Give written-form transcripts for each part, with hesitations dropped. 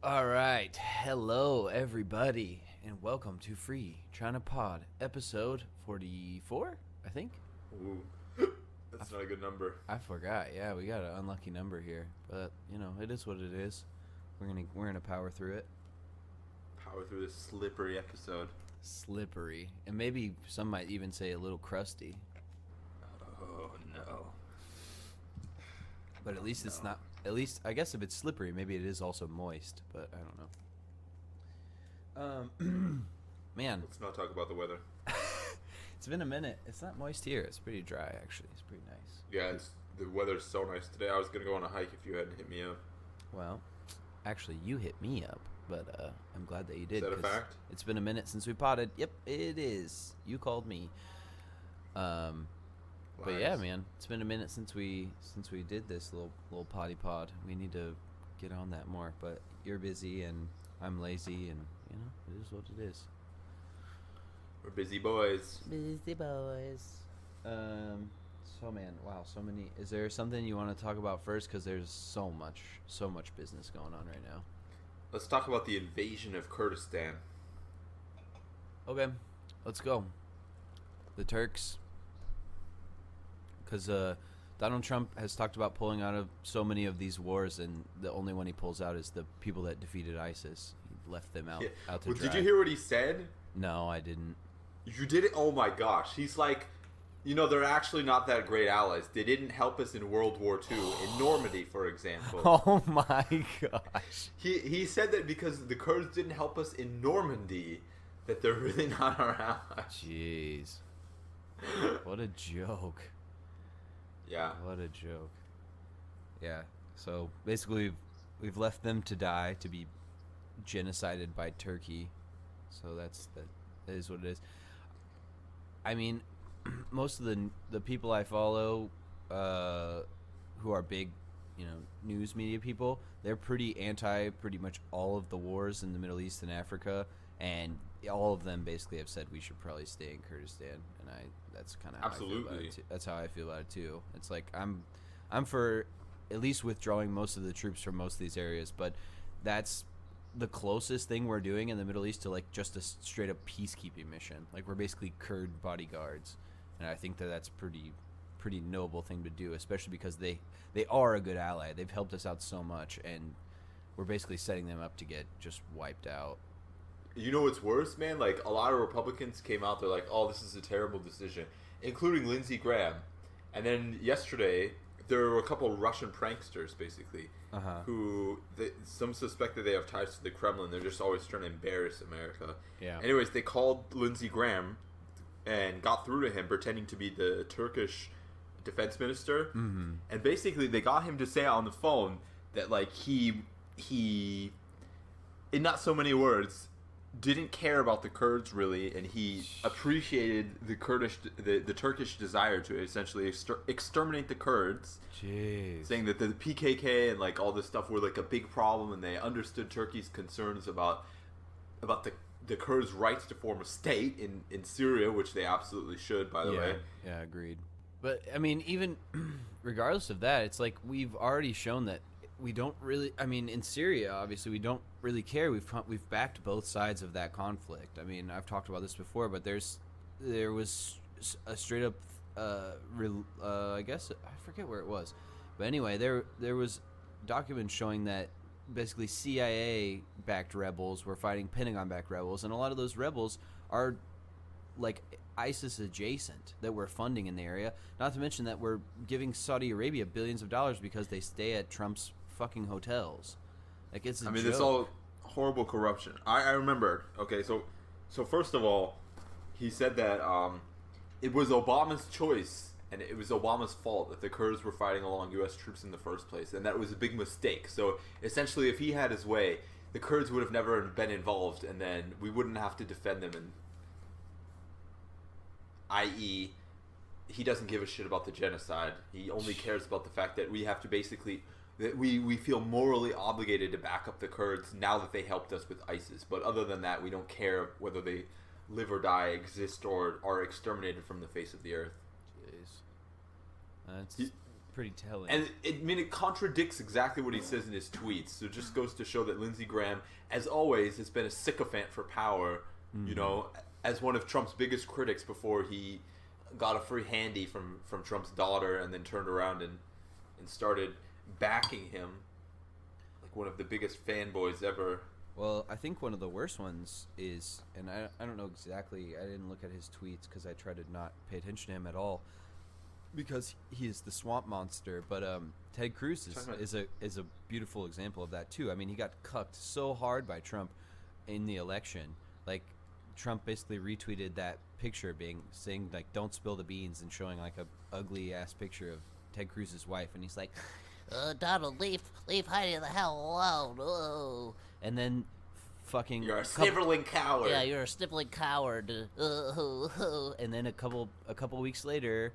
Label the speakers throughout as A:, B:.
A: All right. Hello, everybody, and welcome to Free China Pod, episode 44, I think.
B: Ooh, that's not a good number.
A: I forgot. Yeah, we got an unlucky number here, but it is what it is. We're gonna power through it.
B: Power through this slippery episode.
A: Slippery, and maybe some might even say a little crusty.
B: Oh no.
A: But at least it's not. At least I guess if it's slippery, maybe it is also moist. But I don't know. Man,
B: Let's not talk about the weather.
A: it's been a minute. It's not moist here. It's pretty dry actually. It's pretty nice.
B: Yeah, the weather's so nice today. I was gonna go on a hike if you hadn't hit me up.
A: Well, actually, you hit me up, but I'm glad that you did.
B: Is that a
A: 'cause
B: fact?
A: It's been a minute since we potted. Yep, it is. You called me. But yeah, man, it's been a minute since we did this little potty pod. We need to get on that more. But you're busy and I'm lazy, and it is what it is.
B: We're busy boys.
A: Busy boys. So man, wow, so many. Is there something you want to talk about first? Because there's so much business going on right now.
B: Let's talk about the invasion of Kurdistan.
A: Okay, let's go. The Turks. Because Donald Trump has talked about pulling out of so many of these wars, and the only one he pulls out is the people that defeated ISIS. He left them out to
B: Well,
A: dry.
B: did you hear what he said?
A: No, I didn't.
B: You did it? Oh my gosh. He's like, they're actually not that great allies. They didn't help us in World War II, in Normandy, for example.
A: Oh my gosh.
B: He said that because the Kurds didn't help us in Normandy, that they're really not our allies.
A: Jeez. What a joke.
B: Yeah.
A: What a joke. Yeah. So basically, we've left them to die, to be genocided by Turkey. So that is what it is. I mean, most of the people I follow, who are big, news media people, they're pretty anti pretty much all of the wars in the Middle East and Africa, and all of them basically have said we should probably stay in Kurdistan, and that's kind of
B: Absolutely.
A: That's how I feel about it too. It's like I'm for at least withdrawing most of the troops from most of these areas, but that's the closest thing we're doing in the Middle East to like just a straight up peacekeeping mission. Like we're basically Kurd bodyguards, and I think that's pretty noble thing to do, especially because they are a good ally. They've helped us out so much, and we're basically setting them up to get just wiped out.
B: You know what's worse, man? Like, a lot of Republicans came out, they're like, oh, this is a terrible decision, including Lindsey Graham. And then yesterday, there were a couple of Russian pranksters, basically, who some suspect that they have ties to the Kremlin. They're just always trying to embarrass America.
A: Yeah.
B: Anyways, they called Lindsey Graham and got through to him, pretending to be the Turkish defense minister. Mm-hmm. And basically, they got him to say on the phone that, like, he in not so many words, didn't care about the Kurds really, and he appreciated the Turkish desire to essentially exterminate the Kurds.
A: Jeez.
B: Saying that the PKK and like all this stuff were like a big problem, and they understood Turkey's concerns about the Kurds' rights to form a state in Syria, which they absolutely should, by the way.
A: Yeah, agreed. But I mean, even regardless of that, it's like we've already shown that we don't really. I mean, in Syria, obviously, we don't really care. We've backed both sides of that conflict. I mean, I've talked about this before, but there was a straight up, I guess I forget where it was, but anyway, there was documents showing that basically CIA backed rebels were fighting Pentagon backed rebels, and a lot of those rebels are like ISIS adjacent that we're funding in the area. Not to mention that we're giving Saudi Arabia billions of dollars because they stay at Trump's fucking hotels. Like it's a joke.
B: It's all horrible corruption. I remember. Okay, so first of all, he said that it was Obama's choice and it was Obama's fault that the Kurds were fighting along U.S. troops in the first place, and that was a big mistake. So essentially, if he had his way, the Kurds would have never been involved, and then we wouldn't have to defend them. And i.e., he doesn't give a shit about the genocide. He only cares about the fact that we have to basically, that we feel morally obligated to back up the Kurds now that they helped us with ISIS. But other than that, we don't care whether they live or die, exist, or are exterminated from the face of the earth.
A: Jeez. pretty telling.
B: And it contradicts exactly what he says in his tweets. So it just goes to show that Lindsey Graham, as always, has been a sycophant for power. You know, as one of Trump's biggest critics before he got a free handy from Trump's daughter and then turned around and started backing him like one of the biggest fanboys ever.
A: Well, I think one of the worst ones is, and I don't know exactly, I didn't look at his tweets because I try to not pay attention to him at all because he is the swamp monster, but Ted Cruz is a beautiful example of that too. I mean, he got cucked so hard by Trump in the election. Like, Trump basically retweeted that picture saying like, don't spill the beans, and showing like a ugly ass picture of Ted Cruz's wife, and he's like, Donald, leave Heidi the hell alone. Oh. And then fucking
B: you're a sniveling coward.
A: Yeah, you're a sniveling coward. And then a couple weeks later,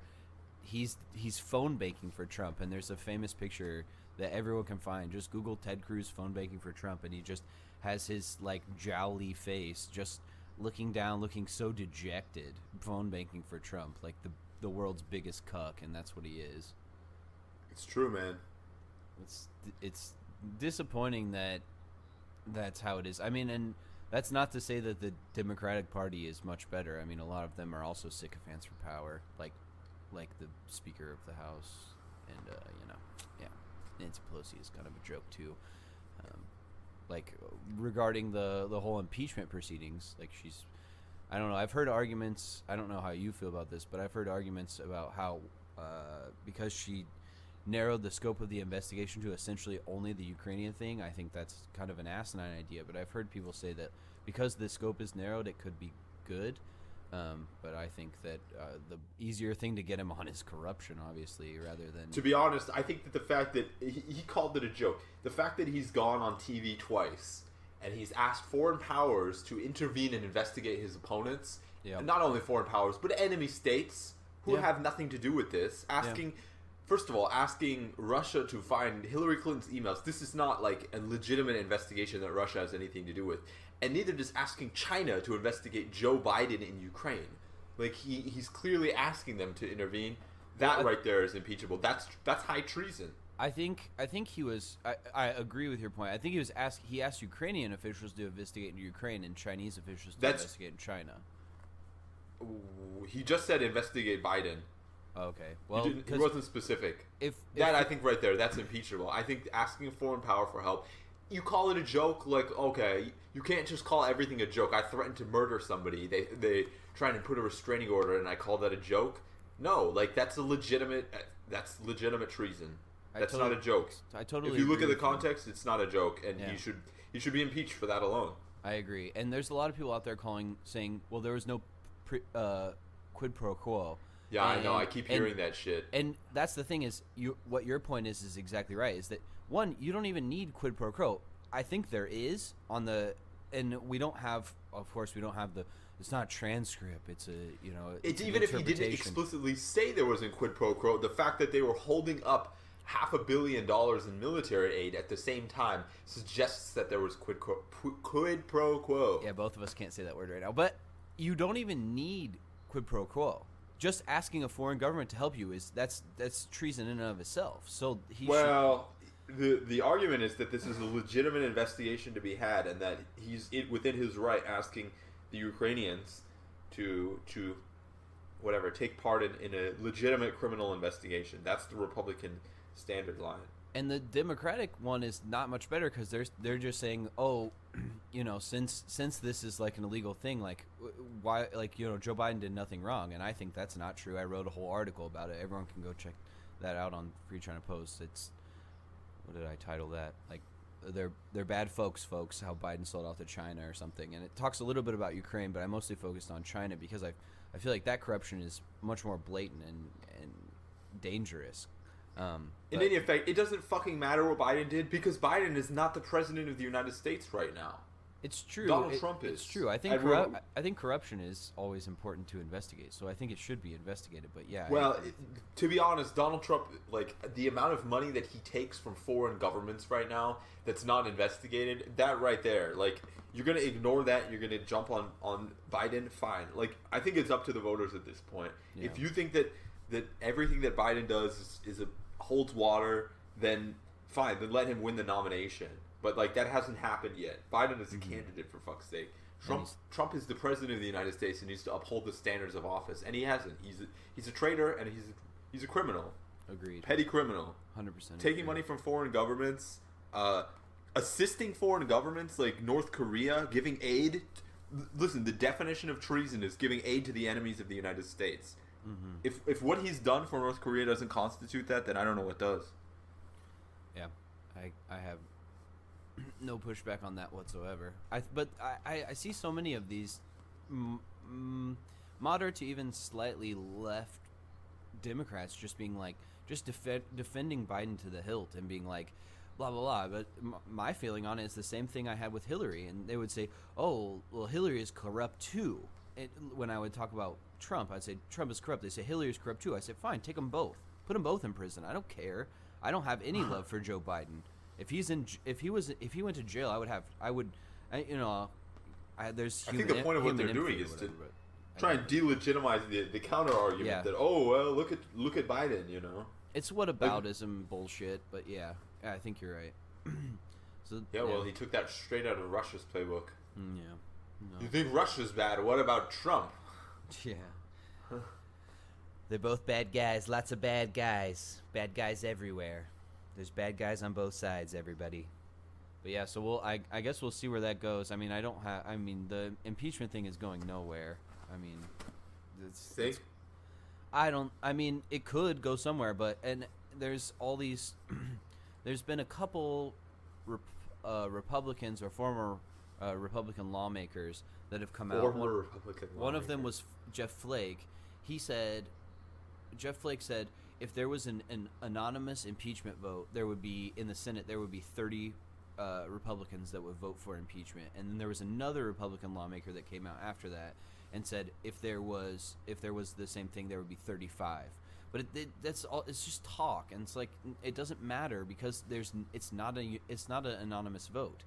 A: he's phone banking for Trump, and there's a famous picture that everyone can find. Just Google Ted Cruz phone banking for Trump, and he just has his like jowly face, just looking down, looking so dejected, phone banking for Trump, like the world's biggest cuck, and that's what he is.
B: It's true, man.
A: It's disappointing that that's how it is. I mean, and that's not to say that the Democratic Party is much better. I mean, a lot of them are also sycophants for power, like the Speaker of the House, and Nancy Pelosi is kind of a joke too. Like regarding the whole impeachment proceedings, like I don't know. I've heard arguments. I don't know how you feel about this, but I've heard arguments about how because she narrowed the scope of the investigation to essentially only the Ukrainian thing, I think that's kind of an asinine idea. But I've heard people say that because the scope is narrowed, it could be good. But I think that the easier thing to get him on is corruption, obviously, rather than...
B: To be honest, I think that the fact that he called it a joke, the fact that he's gone on TV twice and he's asked foreign powers to intervene and investigate his opponents, and not only foreign powers, but enemy states who have nothing to do with this, first of all, asking Russia to find Hillary Clinton's emails. This is not like a legitimate investigation that Russia has anything to do with. And neither does asking China to investigate Joe Biden in Ukraine. Like, he's clearly asking them to intervene. That right there is impeachable. That's high treason.
A: I think he was. I agree with your point. I think he asked Ukrainian officials to investigate in Ukraine and Chinese officials to investigate in China.
B: He just said investigate Biden.
A: Okay. Well,
B: he wasn't specific. I think right there, that's impeachable. I think asking a foreign power for help, you call it a joke, like, okay, you can't just call everything a joke. I threatened to murder somebody. They trying to put a restraining order, and I call that a joke? No, like, that's legitimate treason. That's not a joke.
A: I totally
B: If you look
A: agree
B: at the context, it's not a joke, and he should be impeached for that alone.
A: I agree. And there's a lot of people out there saying, well, there was no quid pro quo.
B: Yeah, I know. I keep hearing that shit.
A: And that's the thing is, what your point is exactly right. Is that one, you don't even need quid pro quo. I think there is and we don't have. Of course, we don't have the. It's not a transcript. It's
B: It's even if he didn't explicitly say there wasn't quid pro quo, the fact that they were holding up $500 million in military aid at the same time suggests that there was quid pro quo.
A: Yeah, both of us can't say that word right now, but you don't even need quid pro quo. Just asking a foreign government to help you that's treason in and of itself. So
B: the argument is that this is a legitimate investigation to be had, and that he's within his right asking the Ukrainians to whatever take part in a legitimate criminal investigation. That's the Republican standard line.
A: And the Democratic one is not much better because they're just saying, oh, since this is like an illegal thing, like why, like, Joe Biden did nothing wrong, and I think that's not true. I wrote a whole article about it. Everyone can go check that out on FreeChinaPost. It's, what did I title that? Like, they're bad folks, how Biden sold out to China or something. And it talks a little bit about Ukraine, but I mostly focused on China because I feel like that corruption is much more blatant and dangerous.
B: In any effect, it doesn't fucking matter what Biden did because Biden is not the president of the United States right now.
A: It's true.
B: Donald Trump is.
A: It's true. I think corruption is always important to investigate, so I think it should be investigated. But yeah.
B: Well, to be honest, Donald Trump, like, the amount of money that he takes from foreign governments right now that's not investigated, that right there, like, you're gonna ignore that. You're gonna jump on Biden. Fine. Like, I think it's up to the voters at this point. Yeah. If you think that everything that Biden does is holds water, then fine, then let him win the nomination. But like that hasn't happened yet. Biden is a candidate, for fuck's sake. Trump is the president of the United States and needs to uphold the standards of office, and he hasn't. He's a traitor and he's a criminal.
A: Agreed.
B: Petty criminal.
A: 100%.
B: Taking money from foreign governments, assisting foreign governments like North Korea, giving aid. Listen, the definition of treason is giving aid to the enemies of the United States. If what he's done for North Korea doesn't constitute that, then I don't know what does.
A: Yeah, I have no pushback on that whatsoever. But I see so many of these moderate to even slightly left Democrats just being like, just defending Biden to the hilt and being like, blah, blah, blah. But my feeling on it is the same thing I had with Hillary. And they would say, oh, well, Hillary is corrupt too. When I would talk about Trump, I'd say Trump is corrupt. They say Hillary is corrupt too. I said, fine, take them both. Put them both in prison. I don't care. I don't have any love for Joe Biden. If he went to jail, there's.
B: I think the point of what they're doing is to try and delegitimize the counter argument that look at Biden, you know.
A: It's whataboutism bullshit, but yeah, I think you're right.
B: Well, he took that straight out of Russia's playbook.
A: Yeah. No.
B: You think Russia's bad? What about Trump?
A: Yeah. They're both bad guys. Lots of bad guys. Bad guys everywhere. There's bad guys on both sides, everybody. But yeah, so I guess we'll see where that goes. I mean, the impeachment thing is going nowhere. I mean, it could go somewhere, and there's all these. There's been a couple Republicans or former Republican lawmakers that have come out. One of them was Jeff Flake. Jeff Flake said if there was an anonymous impeachment vote, there would be in the Senate 30 Republicans that would vote for impeachment, and then there was another Republican lawmaker that came out after that and said if there was the same thing, there would be 35. But that's all. It's just talk, and it's like it doesn't matter because it's not an anonymous vote,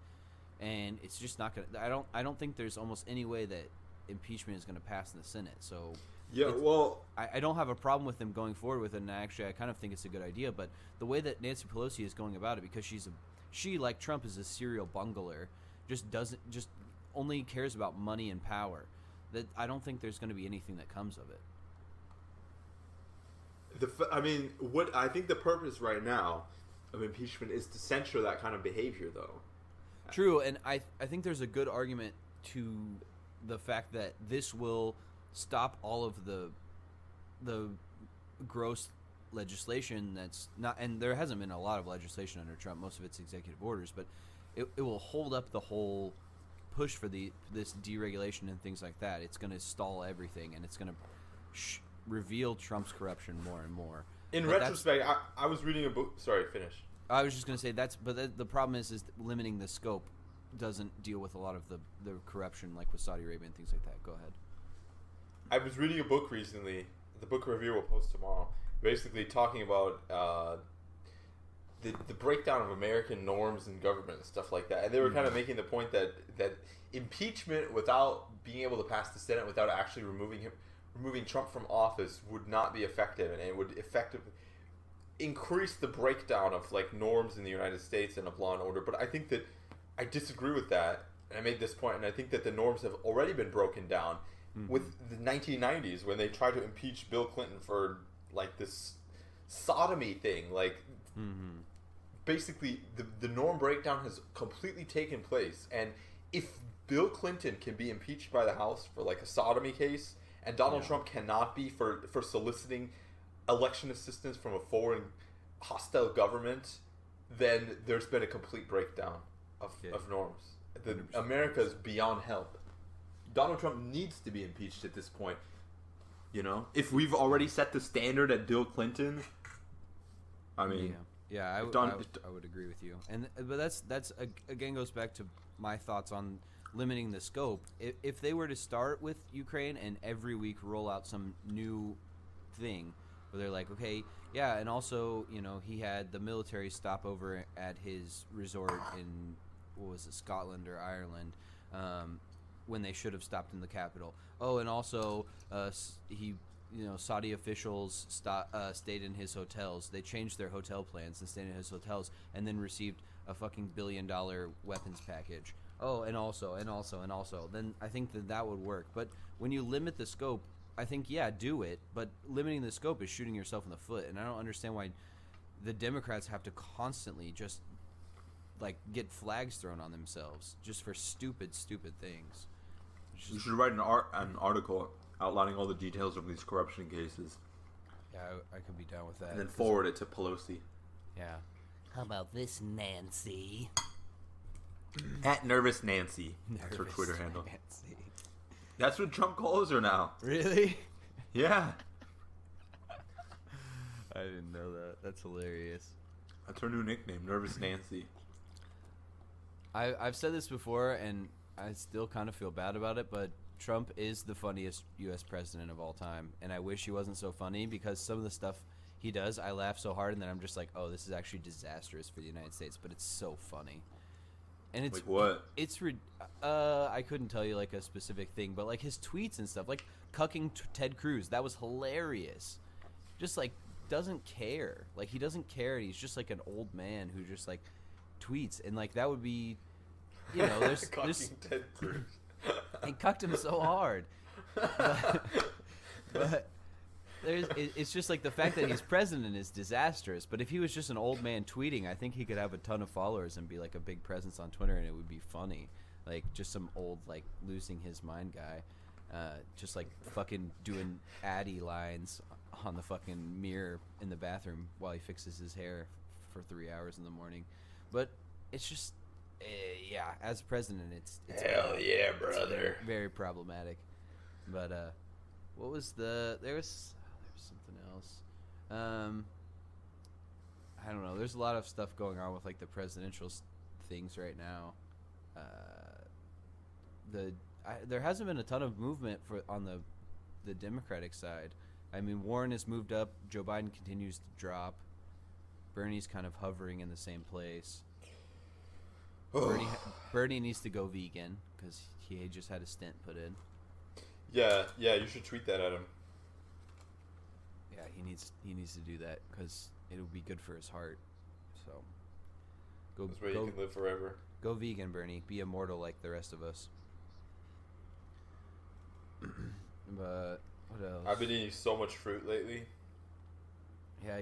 A: and it's just not gonna. I don't think there's almost any way that impeachment is going to pass in the Senate. So
B: yeah, well,
A: I don't have a problem with them going forward with it, and actually I kind of think it's a good idea. But the way that Nancy Pelosi is going about it, because she like Trump is a serial bungler, just only cares about money and power. That I don't think there's going to be anything that comes of it.
B: What I think the purpose right now of impeachment is to censor that kind of behavior, though.
A: True, and I think there's a good argument to the fact that this will stop all of the gross legislation that's not, and there hasn't been a lot of legislation under Trump. Most of it's executive orders, but it will hold up the whole push for this deregulation and things like that. It's going to stall everything, and it's going to reveal Trump's corruption more and more.
B: In retrospect, I was reading a book. Sorry, finish.
A: I was just going to say the problem is limiting the scope doesn't deal with a lot of the corruption, like with Saudi Arabia and things like that. Go ahead.
B: I was reading a book recently. The book review will post tomorrow. Basically, talking about the breakdown of American norms and government and stuff like that. And they were kind of making the point that impeachment, without being able to pass the Senate, without actually removing Trump from office, would not be effective, and it would effectively increase the breakdown of like norms in the United States and of law and order. But I think that I disagree with that, and I made this point, and I think that the norms have already been broken down with the 1990s when they tried to impeach Bill Clinton for like this sodomy thing. Like basically the norm breakdown has completely taken place, and if Bill Clinton can be impeached by the House for like a sodomy case, and Donald Trump cannot be for soliciting election assistance from a foreign hostile government, then there's been a complete breakdown of norms. America's beyond help. Donald Trump needs to be impeached at this point. You know, if we've already set the standard at Bill Clinton, I mean,
A: I would agree with you. But that's again goes back to my thoughts on limiting the scope. If they were to start with Ukraine and every week roll out some new thing where they're like, okay, yeah, and also, you know, he had the military stop over at his resort in, what was it, Scotland or Ireland, when they should have stopped in the capital. Oh, and also he Saudi officials stayed in his hotels. They changed their hotel plans and stayed in his hotels, and then received a fucking $1 billion weapons package. Oh, and also, then I think that would work. But when you limit the scope, I think, yeah, do it. But limiting the scope is shooting yourself in the foot, and I don't understand why the Democrats have to constantly just like get flags thrown on themselves just for stupid things.
B: You should write an article outlining all the details of these corruption cases.
A: Yeah, I could be down with that.
B: And then forward it to Pelosi.
A: Yeah. How about this, Nancy?
B: At Nervous Nancy. That's her Twitter handle. Nancy. That's what Trump calls her now.
A: Really?
B: Yeah.
A: I didn't know that. That's hilarious.
B: That's her new nickname, Nervous Nancy.
A: I've said this before, and I still kind of feel bad about it, but Trump is the funniest U.S. president of all time, and I wish he wasn't so funny, because some of the stuff he does, I laugh so hard, and then I'm just like, oh, this is actually disastrous for the United States, but it's so funny. And it's
B: like what?
A: I couldn't tell you like a specific thing, but like his tweets and stuff, like cucking Ted Cruz, that was hilarious. Just like doesn't care, like he doesn't care. He's just like an old man who just like tweets, and like that would be, there's
B: Ted Cruz.
A: He cucked him so hard, but it's just like the fact that he's president is disastrous. But if he was just an old man tweeting, I think he could have a ton of followers and be like a big presence on Twitter, and it would be funny. Like just some old like losing his mind guy, just like fucking doing Addy lines on the fucking mirror in the bathroom while he fixes his hair for 3 hours in the morning. But it's just, yeah, as president, it's
B: hell yeah, brother.
A: It's very problematic. But what was there's something else. I don't know. There's a lot of stuff going on with like the presidential things right now. There hasn't been a ton of movement on the Democratic side. I mean, Warren has moved up. Joe Biden continues to drop. Bernie's kind of hovering in the same place. Bernie needs to go vegan because he just had a stent put in.
B: Yeah, you should tweet that at him.
A: Yeah, he needs to do that because it'll be good for his heart. So,
B: That's where you can live forever.
A: Go vegan, Bernie. Be immortal like the rest of us. But what else?
B: I've been eating so much fruit lately.
A: Yeah,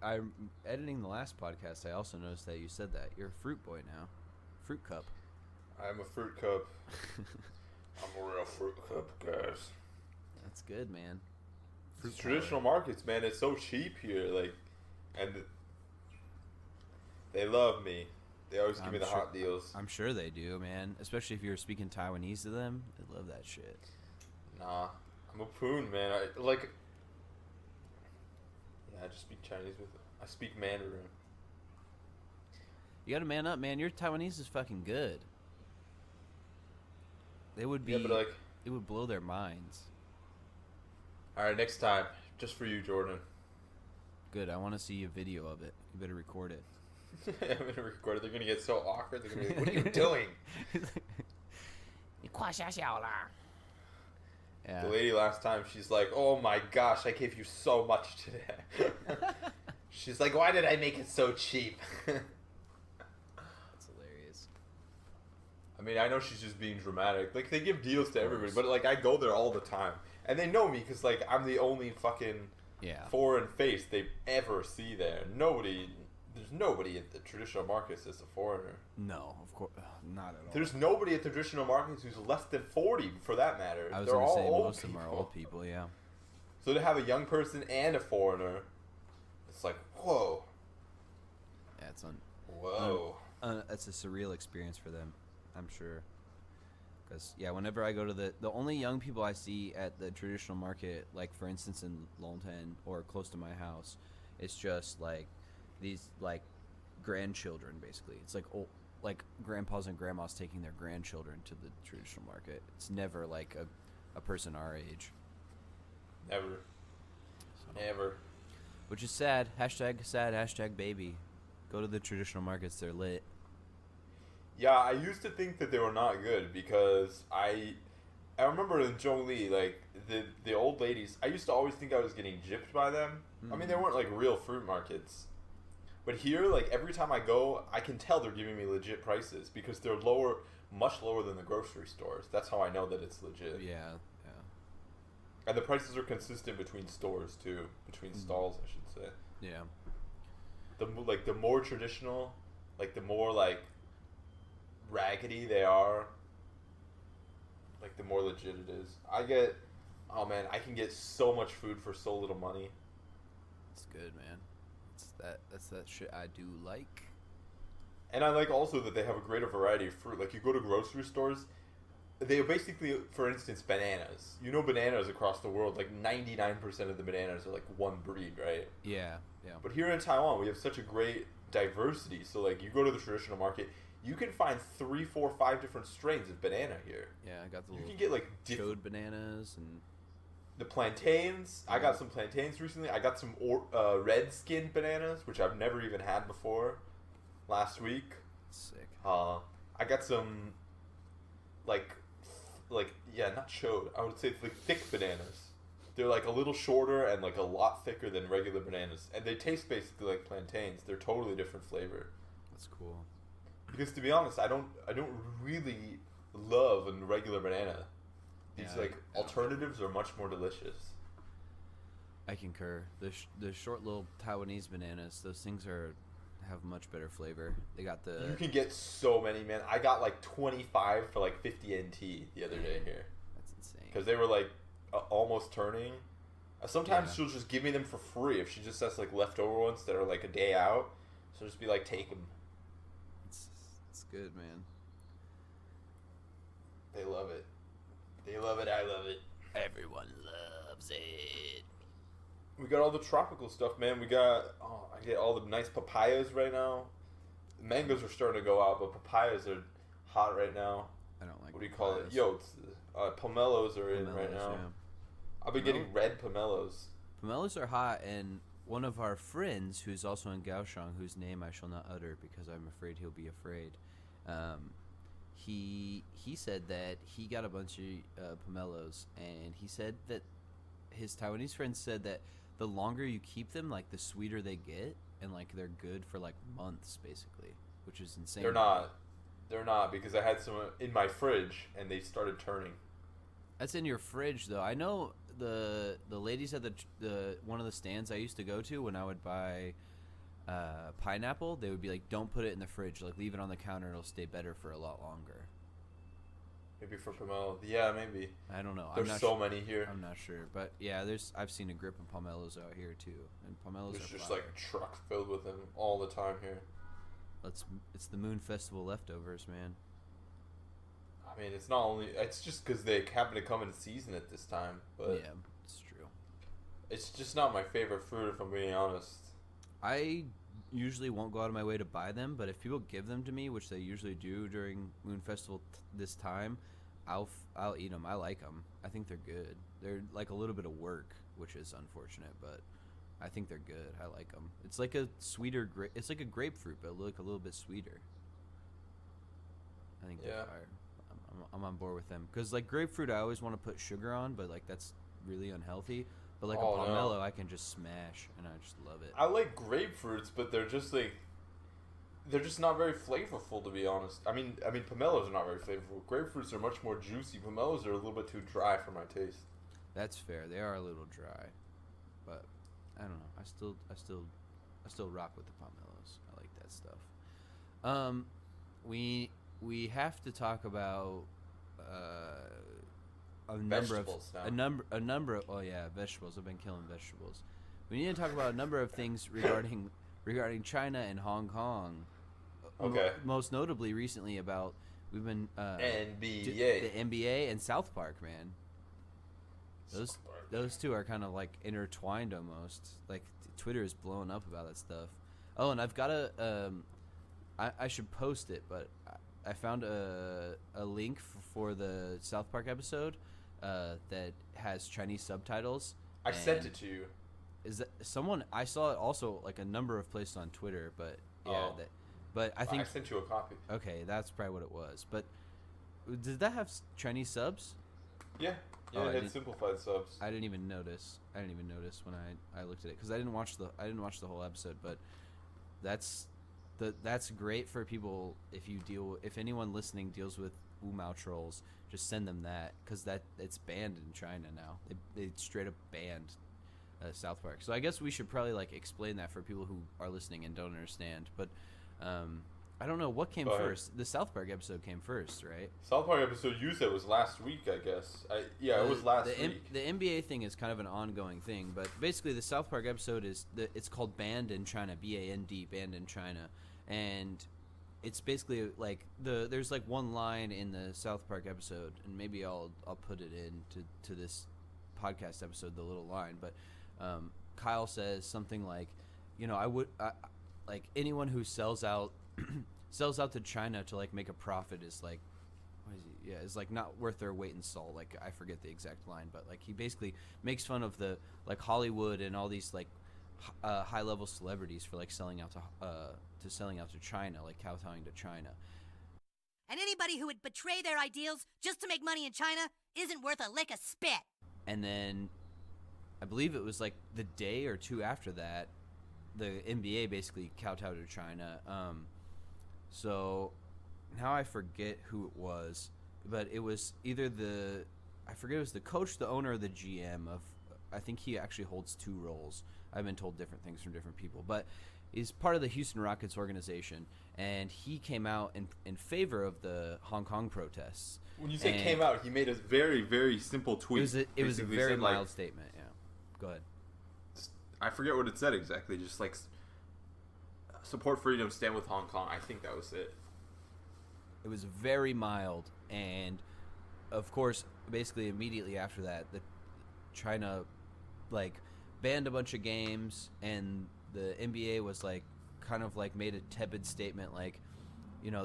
A: I'm editing the last podcast. I also noticed that you said that you're a fruit boy now. Fruit cup.
B: I'm a fruit cup. I'm a real fruit cup, guys.
A: That's good, man.
B: It's traditional markets, man. It's so cheap here, like, and they love me. They always give me the hot deals.
A: I'm sure they do, man. Especially if you're speaking Taiwanese to them, they love that shit.
B: Nah, I'm a poon, man. I just speak Chinese with it. I speak Mandarin.
A: You gotta man up, man. Your Taiwanese is fucking good. They would be.
B: Yeah, but like,
A: it would blow their minds.
B: All right, next time, just for you, Jordan.
A: Good. I want to see a video of it. You better record it.
B: I'm gonna record it. They're gonna get so awkward. They're gonna be like, "What are you doing?"
A: Yeah.
B: The lady last time, she's like, "Oh my gosh, I gave you so much today." She's like, "Why did I make it so cheap?"
A: That's hilarious.
B: I mean, I know she's just being dramatic. Like, they give deals to everybody, but like, I go there all the time, and they know me because like I'm the only fucking foreign face they ever see there. There's nobody at the traditional markets that's a foreigner.
A: No, of course, not at all.
B: There's nobody at the traditional markets who's less than 40, for that matter.
A: I was
B: They're
A: going to
B: all
A: say
B: old
A: most of them are old people, yeah.
B: So to have a young person and a foreigner, it's like, whoa.
A: Yeah, it's
B: whoa.
A: It's a surreal experience for them, I'm sure. Because, yeah, whenever I go to the only young people I see at the traditional market, like, for instance, in Longtan or close to my house, it's just, like, these, like, grandchildren, basically. It's, like, old, like, grandpas and grandmas taking their grandchildren to the traditional market. It's never, like, a person our age.
B: Never.
A: So,
B: Never.
A: Which is sad. Hashtag sad, hashtag baby. Go to the traditional markets. They're lit.
B: Yeah, I used to think that they were not good because I remember in Zhongli, like the old ladies. I used to always think I was getting gypped by them. I mean, they weren't like real fruit markets, but here, like every time I go, I can tell they're giving me legit prices because they're lower, much lower than the grocery stores. That's how I know that it's legit.
A: Yeah.
B: And the prices are consistent between stores too, between stalls, I should say.
A: Yeah.
B: The more traditional, like the more like raggedy they are, like the more legit it is. Oh man, I can get so much food for so little money.
A: It's good, man. That's that shit I do like.
B: And I like also that they have a greater variety of fruit. Like you go to grocery stores, they basically, for instance, bananas. You know, bananas across the world, like 99% of the bananas are like one breed, right?
A: Yeah.
B: But here in Taiwan, we have such a great diversity. So like you go to the traditional market, you can find 3, 4, 5 different strains of banana here.
A: Yeah, I got the
B: You
A: little
B: can get like
A: chode bananas and
B: the plantains. I got some plantains recently. I got some red skin bananas, which I've never even had before. Last week.
A: Sick.
B: I got some like not chode. I would say like thick bananas. They're like a little shorter and like a lot thicker than regular bananas, and they taste basically like plantains. They're totally different flavor.
A: That's cool.
B: Because to be honest, I don't really love a regular banana. These alternatives are much more delicious.
A: I concur. The short little Taiwanese bananas, those things have much better flavor. They got the
B: You can get so many, man. I got like 25 for like 50 NT the other day here.
A: That's insane.
B: Because they were like almost turning. Sometimes
A: Yeah.
B: she'll just give me them for free if she just has like leftover ones that are like a day out. So just be like, take them.
A: It's good, man.
B: They love it. They love it. I love it.
A: Everyone loves it.
B: We got all the tropical stuff, man. I get all the nice papayas right now. Mangoes are starting to go out, but papayas are hot right now.
A: I don't like.
B: What do you call it?
A: papayas.
B: Pomelos are in right now.
A: Yeah.
B: I've been getting red pomelos.
A: Pomelos are hot, and one of our friends, who's also in Kaohsiung, whose name I shall not utter because I'm afraid he'll be afraid, he said that he got a bunch of pomelos, and he said that his Taiwanese friends said that the longer you keep them, like the sweeter they get, and like they're good for like months, basically, which is insane.
B: They're not because I had some in my fridge and they started turning.
A: That's in your fridge, though. I know the ladies at the one of the stands I used to go to when I would buy pineapple. They would be like, "Don't put it in the fridge. Like, leave it on the counter. It'll stay better for a lot longer."
B: Maybe for pomelo. Yeah, maybe.
A: I don't know.
B: There's so many here.
A: I'm not sure, but yeah, I've seen a grip of pomelos out here too, and pomelos
B: There's
A: are
B: just
A: fire.
B: like trucks filled with them all the time here.
A: It's the Moon Festival leftovers, man.
B: I mean, it's just because they happen to come in season at this time, but
A: Yeah, it's true.
B: it's just not my favorite fruit if I'm being honest.
A: I usually won't go out of my way to buy them, but if people give them to me, which they usually do during Moon Festival this time, I'll eat them. I like them. I think they're good. They're like a little bit of work, which is unfortunate, but I think they're good. I like them. It's like a sweeter it's like a grapefruit, but like a little bit sweeter. I think they're
B: Yeah.
A: fire. I'm on board with them because like grapefruit, I always want to put sugar on, but like that's really unhealthy. But like
B: Oh,
A: a
B: no.
A: pomelo, I can just smash, and I just love it.
B: I like grapefruits, but they're just not very flavorful, to be honest. I mean, pomelos are not very flavorful. Grapefruits are much more juicy. Pomelos are a little bit too dry for my taste.
A: That's fair. They are a little dry, but I don't know. I still rock with the pomelos. I like that stuff. We have to talk about a number
B: Vegetables now.
A: a number of vegetables. I've been killing vegetables. We need to talk about a number of things regarding China and Hong Kong.
B: Okay.
A: Most notably, recently about we've been
B: NBA.
A: the NBA and South Park, man. Those two are kind of like intertwined almost. Like Twitter is blowing up about that stuff. Oh, and I've got I should post it, but I found a link for the South Park episode that has Chinese subtitles.
B: I sent it to you.
A: Is that someone? I saw it also like a number of places on Twitter, but yeah,
B: Oh.
A: but I think
B: I sent you a copy.
A: okay, that's probably what it was. But did that have Chinese subs?
B: Yeah,
A: Oh,
B: it had simplified subs.
A: I didn't even notice. I didn't even notice when I looked at it because I didn't watch the whole episode. But that's great for people if anyone listening deals with Wu trolls, just send them that because it's banned in China now. They straight up banned South Park. So I guess we should probably like explain that for people who are listening and don't understand. But I don't know what came first. The South Park episode came first, right?
B: South Park episode you said was last week, I guess. It was last week.
A: The NBA thing is kind of an ongoing thing, but basically the South Park episode it's called Banned in China, BAND, Banned in China, and it's basically like there's like one line in the South Park episode, and maybe I'll put it in to this podcast episode, the little line, but Kyle says something like, like anyone who sells out to China to like make a profit is like, what is he? Yeah, is like not worth their weight in salt. Like I forget the exact line, but like he basically makes fun of the like Hollywood and all these like high level celebrities for like selling out to China, like kowtowing to China.
C: And anybody who would betray their ideals just to make money in China isn't worth a lick of spit. And
A: then I believe it was like the day or two after that, the NBA basically kowtowed to China. So now I forget who it was, but it was either it was the coach, the owner, or the GM of. I think he actually holds two roles. I've been told different things from different people, but he's part of the Houston Rockets organization, and he came out in favor of the Hong Kong protests.
B: When you say came out, he made a very, very simple tweet.
A: It was a very mild statement. Yeah, go ahead.
B: I forget what it said exactly. Just like support freedom, stand with Hong Kong. I think that was it.
A: It was very mild, and of course, basically immediately after that, the China like banned a bunch of games, and the NBA was like kind of like made a tepid statement like,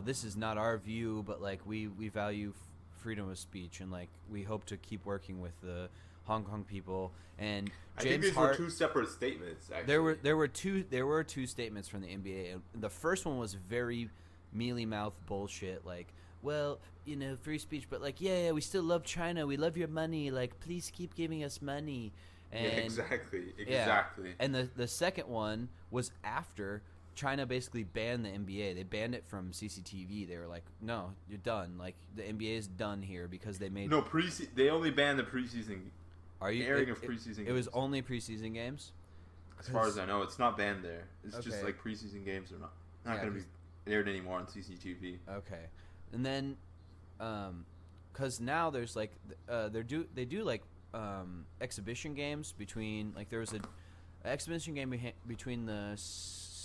A: this is not our view, but like we value freedom of speech, and like we hope to keep working with the Hong Kong people. And
B: I think these were two separate statements. Actually,
A: there were two statements from the NBA. The first one was very mealy mouth bullshit, like, well, free speech, but like, yeah, we still love China. We love your money. Like, please keep giving us money. And,
B: yeah, exactly.
A: Yeah. And the second one was after China basically banned the NBA. They banned it from CCTV. They were like, no, you're done. Like, the NBA is done here because they made...
B: No, they only banned the preseason airing of preseason games.
A: It was only preseason games?
B: As far as I know, it's not banned there. It's just like preseason games are not going to be aired anymore on CCTV.
A: Okay. And then, because now there's like, they do like exhibition games between, like there was an exhibition game between the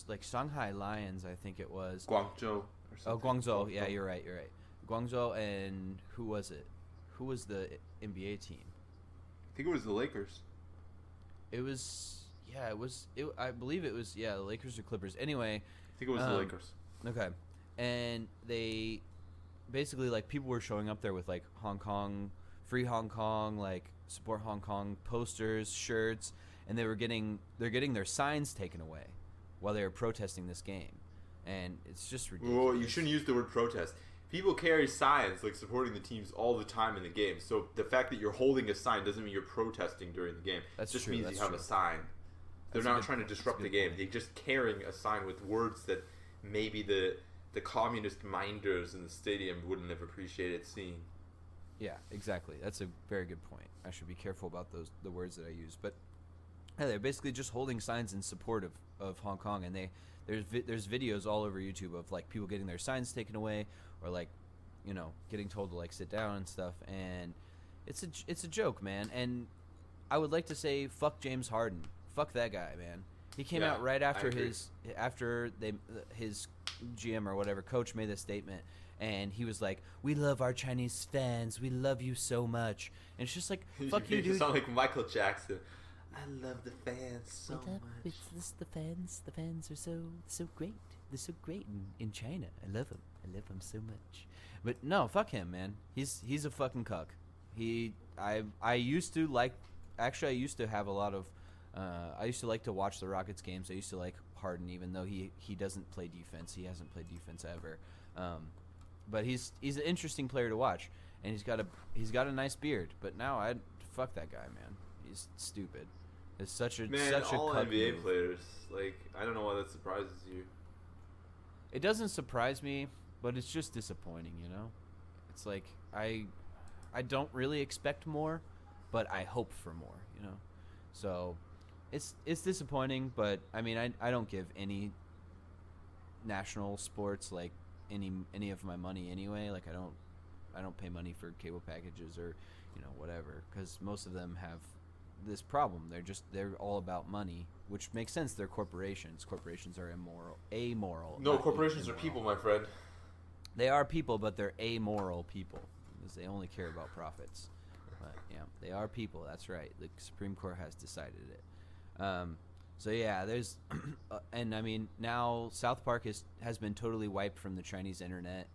A: like Shanghai Lions, I think it was.
B: Guangzhou or something.
A: Oh, Guangzhou. Yeah, you're right. Guangzhou, and who was it? Who was the NBA team?
B: I think it was the Lakers.
A: It was, yeah, I believe it was, yeah, the Lakers or Clippers. Anyway.
B: I think it was the Lakers.
A: Okay. And they basically, like, people were showing up there with, like, Hong Kong, free Hong Kong, like, support Hong Kong posters, shirts, and they're getting their signs taken away while they were protesting this game. And it's just ridiculous.
B: Well, you shouldn't use the word protest. People carry signs, like, supporting the teams all the time in the game. So the fact that you're holding a sign doesn't mean you're protesting during the game.
A: That's
B: it just
A: true.
B: means you have a sign. They're not trying to disrupt the game. They're just carrying a sign with words that maybe the communist minders in the stadium wouldn't have appreciated seeing.
A: Yeah, exactly. That's a very good point. I should be careful about the words that I use. But yeah, they're basically just holding signs in support of Hong Kong, and there's videos all over YouTube of like people getting their signs taken away, or like, getting told to like sit down and stuff. And it's a joke, man. And I would like to say fuck James Harden. Fuck that guy, man. He came out right after his GM or whatever coach made this statement, and he was like, "We love our Chinese fans. We love you so much." And it's just like, fuck you, dude.
B: You sound like Michael Jackson. I love the fans so much.
A: It's just the fans. The fans are so great. They're so great in China. I love them. I love them so much. But no, fuck him, man. He's a fucking cuck. I used to like. Actually, I used to have a lot of. I used to like to watch the Rockets games. I used to like Harden, even though he doesn't play defense. He hasn't played defense ever. But he's an interesting player to watch. and he's got a nice beard. But now I fuck that guy, man. He's stupid. It's such a
B: all
A: cuck
B: NBA
A: move.
B: players. Like, I don't know why that surprises you.
A: It doesn't surprise me, but it's just disappointing, you know? It's like I don't really expect more, but I hope for more, you know? So it's disappointing, but I mean I don't give any national sports like any of my money anyway. Like I don't pay money for cable packages or, you know, whatever, cuz most of them have this problem. They're all about money, which makes sense. They're corporations. Corporations are amoral.
B: No,
A: not
B: corporations are
A: immoral.
B: people, my friend.
A: They are people, but they're amoral people because they only care about profits. But yeah, they are people. That's right. The Supreme Court has decided it. So yeah, there's, and I mean now South Park has been totally wiped from the Chinese internet.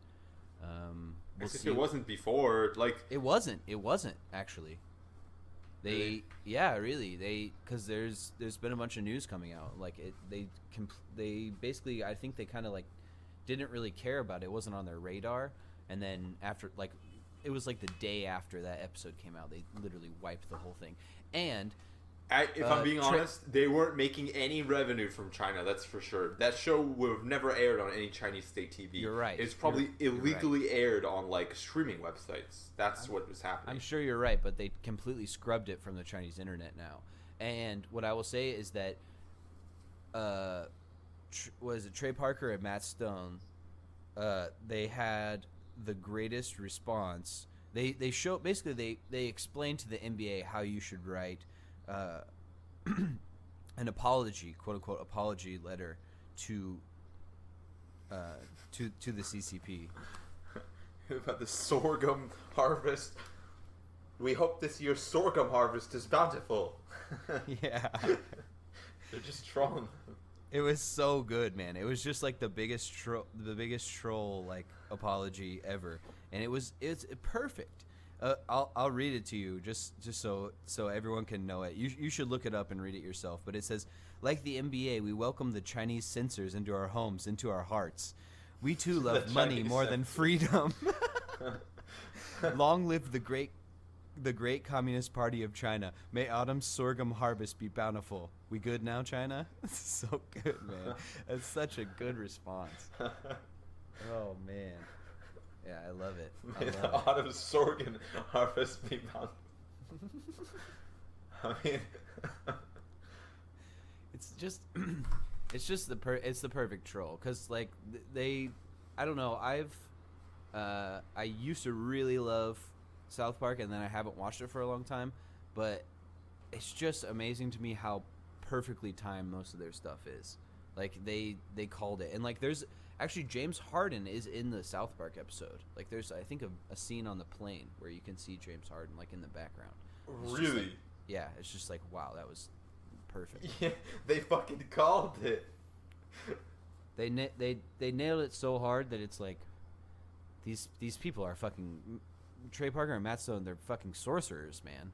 A: We'll
B: As if
A: see.
B: it wasn't before. Like,
A: It wasn't actually.
B: Really?
A: Because there's been a bunch of news coming out. Like they basically, I think they kind of like didn't really care about it. It wasn't on their radar. And then after, like, it was like the day after that episode came out, they literally wiped the whole thing. And
B: if I'm being honest, they weren't making any revenue from China. That's for sure. That show would have never aired on any Chinese state TV.
A: You're right.
B: It's probably
A: You're
B: illegally aired on like streaming websites. That's what was happening.
A: I'm sure you're right, but they completely scrubbed it from the Chinese internet now. And what I will say is that, was it Trey Parker and Matt Stone? They had the greatest response. They show basically they explained to the NBA how you should write an apology, quote unquote apology letter to the CCP.
B: About the sorghum harvest. We hope this year's sorghum harvest is bountiful.
A: Yeah.
B: They're just trolling.
A: It was so good, man. It was just like the biggest troll like apology ever, and it's perfect. I'll read it to you just so everyone can know it. You should look it up and read it yourself. But it says, like the NBA, we welcome the Chinese censors into our homes, into our hearts. We too love money
B: Chinese
A: more than freedom. Long live the great Communist Party of China. May autumn's sorghum harvest be bountiful. We good now, China? So good, man. That's such a good response. Oh, man. Yeah, I love it.
B: May the autumn sorghum harvest be bountiful. I mean,
A: it's just the perfect troll, because like I don't know, I used to really love South Park, and then I haven't watched it for a long time, but it's just amazing to me how perfectly timed most of their stuff is. Like they called it, and like there's actually James Harden is in the South Park episode. Like there's I think a scene on the plane where you can see James Harden like in the background. It's just,
B: really?
A: like, yeah, it's just like, wow, that was perfect.
B: Yeah, they fucking called it.
A: They nailed it so hard that it's like these people are fucking Trey Parker and Matt Stone. They're fucking sorcerers, man.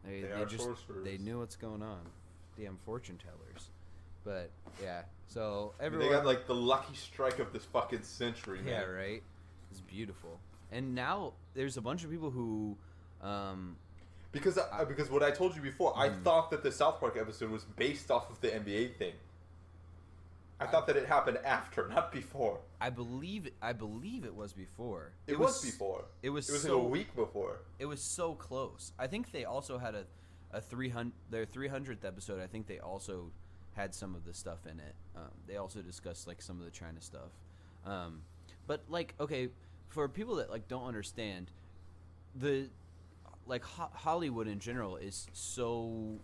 A: They just
B: sorcerers.
A: They knew what's going on. Damn fortune tellers. But yeah, so everyone
B: They got like the lucky strike of this fucking century, man.
A: yeah, right. It's beautiful. And now there's a bunch of people who
B: Because what I told you before, I thought that the South Park episode was based off of the NBA thing. I thought that it happened after, not before.
A: I believe it was before.
B: It was before.
A: It was
B: like
A: so
B: a week before.
A: It was so close. I think they also had their 300th episode. I think they also had some of the stuff in it. They also discussed like some of the China stuff. But like, okay, for people that like don't understand, the like Hollywood in general is so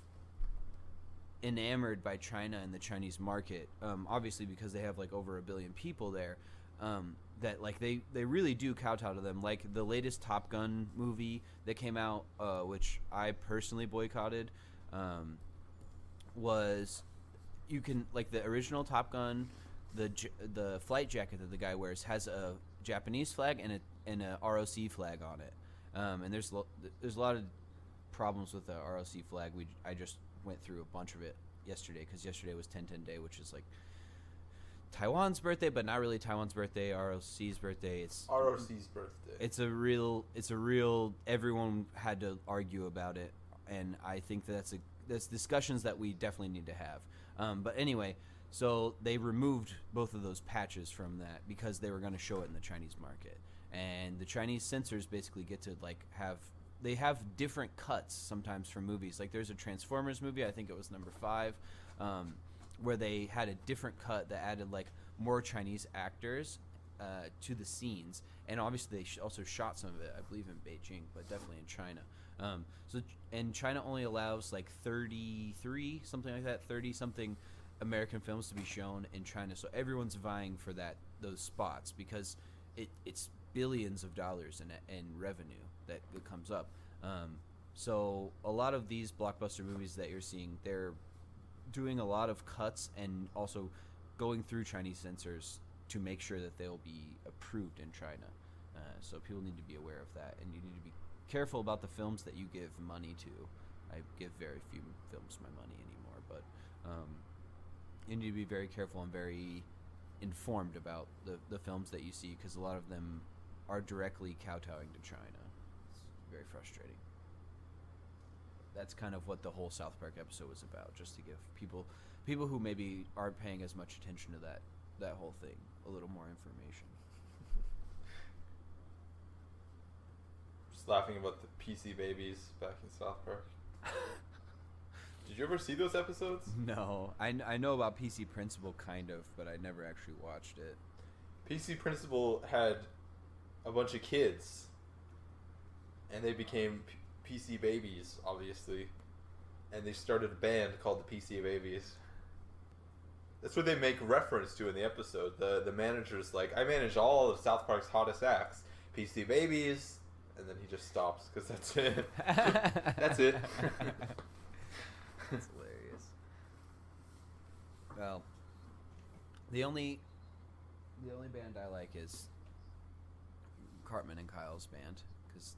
A: enamored by China and the Chinese market, obviously because they have like over 1 billion people there, that like they really do kowtow to them. Like the latest Top Gun movie that came out, which I personally boycotted, was you can like the original Top Gun, the flight jacket that the guy wears has a Japanese flag and a ROC flag on it, and there's a lot of problems with the ROC flag. I just went through a bunch of it yesterday because yesterday was 10/10 day, which is like Taiwan's birthday, but not really Taiwan's birthday. ROC's birthday. It's
B: ROC's birthday.
A: It's a real. Everyone had to argue about it, and I think that's discussions that we definitely need to have. But anyway, so they removed both of those patches from that because they were going to show it in the Chinese market, and the Chinese censors basically get to like have different cuts sometimes from movies. Like there's a Transformers movie, I think it was number 5, where they had a different cut that added like more Chinese actors to the scenes, and obviously they also shot some of it, I believe, in Beijing, but definitely in China. And China only allows like 33 something like that, 30 something American films to be shown in China. So everyone's vying for those spots because it's billions of dollars in revenue that comes up. So a lot of these blockbuster movies that you're seeing, they're doing a lot of cuts and also going through Chinese censors to make sure that they'll be approved in China. So people need to be aware of that, and you need to be careful about the films that you give money to. I give very few films my money anymore, but you need to be very careful and very informed about the films that you see, because a lot of them are directly kowtowing to China. It's very frustrating. That's kind of what the whole South Park episode was about, just to give people who maybe aren't paying as much attention to that whole thing a little more information.
B: Just laughing about the PC babies back in South Park. Did you ever see those episodes?
A: No, I know about PC Principal kind of, but I never actually watched it.
B: PC Principal had a bunch of kids, and they became PC babies, obviously, and they started a band called the PC Babies. That's what they make reference to in the episode. The manager's like, I manage all of South Park's hottest acts, PC Babies, and then he just stops because that's it. That's it.
A: That's hilarious. Well, the only band I like is Cartman and Kyle's band, because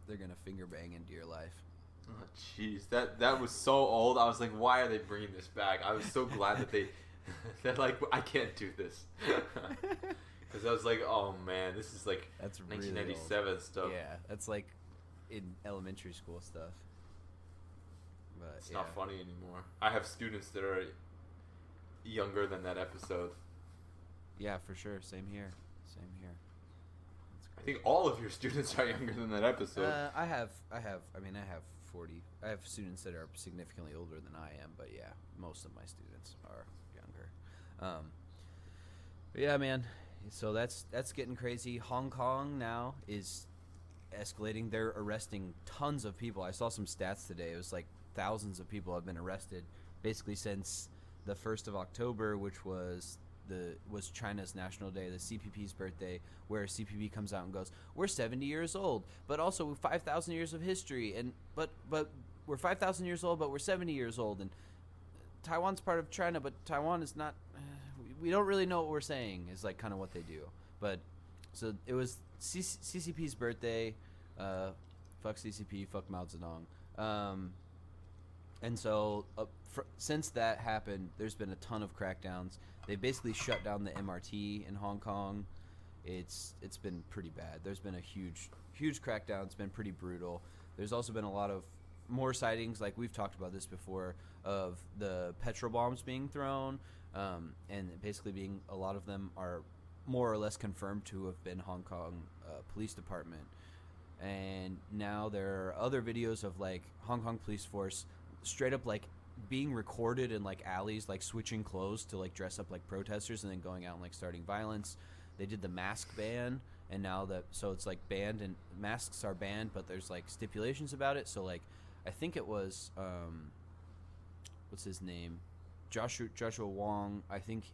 A: they're gonna finger bang in Dear Life.
B: Oh, jeez, that was so old. I was like, why are they bringing this back? I was so glad that they're like, I can't do this, because I was like, oh man, this is like
A: that's
B: 1997
A: really
B: stuff.
A: Yeah, that's like in elementary school stuff. But
B: it's not funny anymore. I have students that are younger than that episode.
A: Yeah, for sure. Same here.
B: I think all of your students are younger than that episode.
A: I have 40. I have students that are significantly older than I am, but yeah, most of my students are younger. But yeah, man. So that's getting crazy. Hong Kong now is escalating. They're arresting tons of people. I saw some stats today. It was like thousands of people have been arrested basically since the 1st of October, which was China's National Day, the CPP's birthday, where CPP comes out and goes, we're 70 years old, but also 5,000 years of history, and but we're 5,000 years old, but we're 70 years old, and Taiwan's part of China, but Taiwan is not. We don't really know what we're saying. Is like kind of what they do. But so it was CCP's birthday. Fuck CCP. Fuck Mao Zedong. And so since that happened, there's been a ton of crackdowns. They basically shut down the MRT in Hong Kong. It's been pretty bad. There's been a huge crackdown. It's been pretty brutal. There's also been a lot of more sightings, like we've talked about this before, of the petrol bombs being thrown, and basically being, a lot of them are more or less confirmed to have been Hong Kong Police Department. And now there are other videos of like Hong Kong police force straight up like being recorded in like alleys, like switching clothes to like dress up like protesters and then going out and like starting violence. They did the mask ban, and now so it's like banned, and masks are banned, but there's like stipulations about it. So like I think it was what's his name, Joshua Wong. I think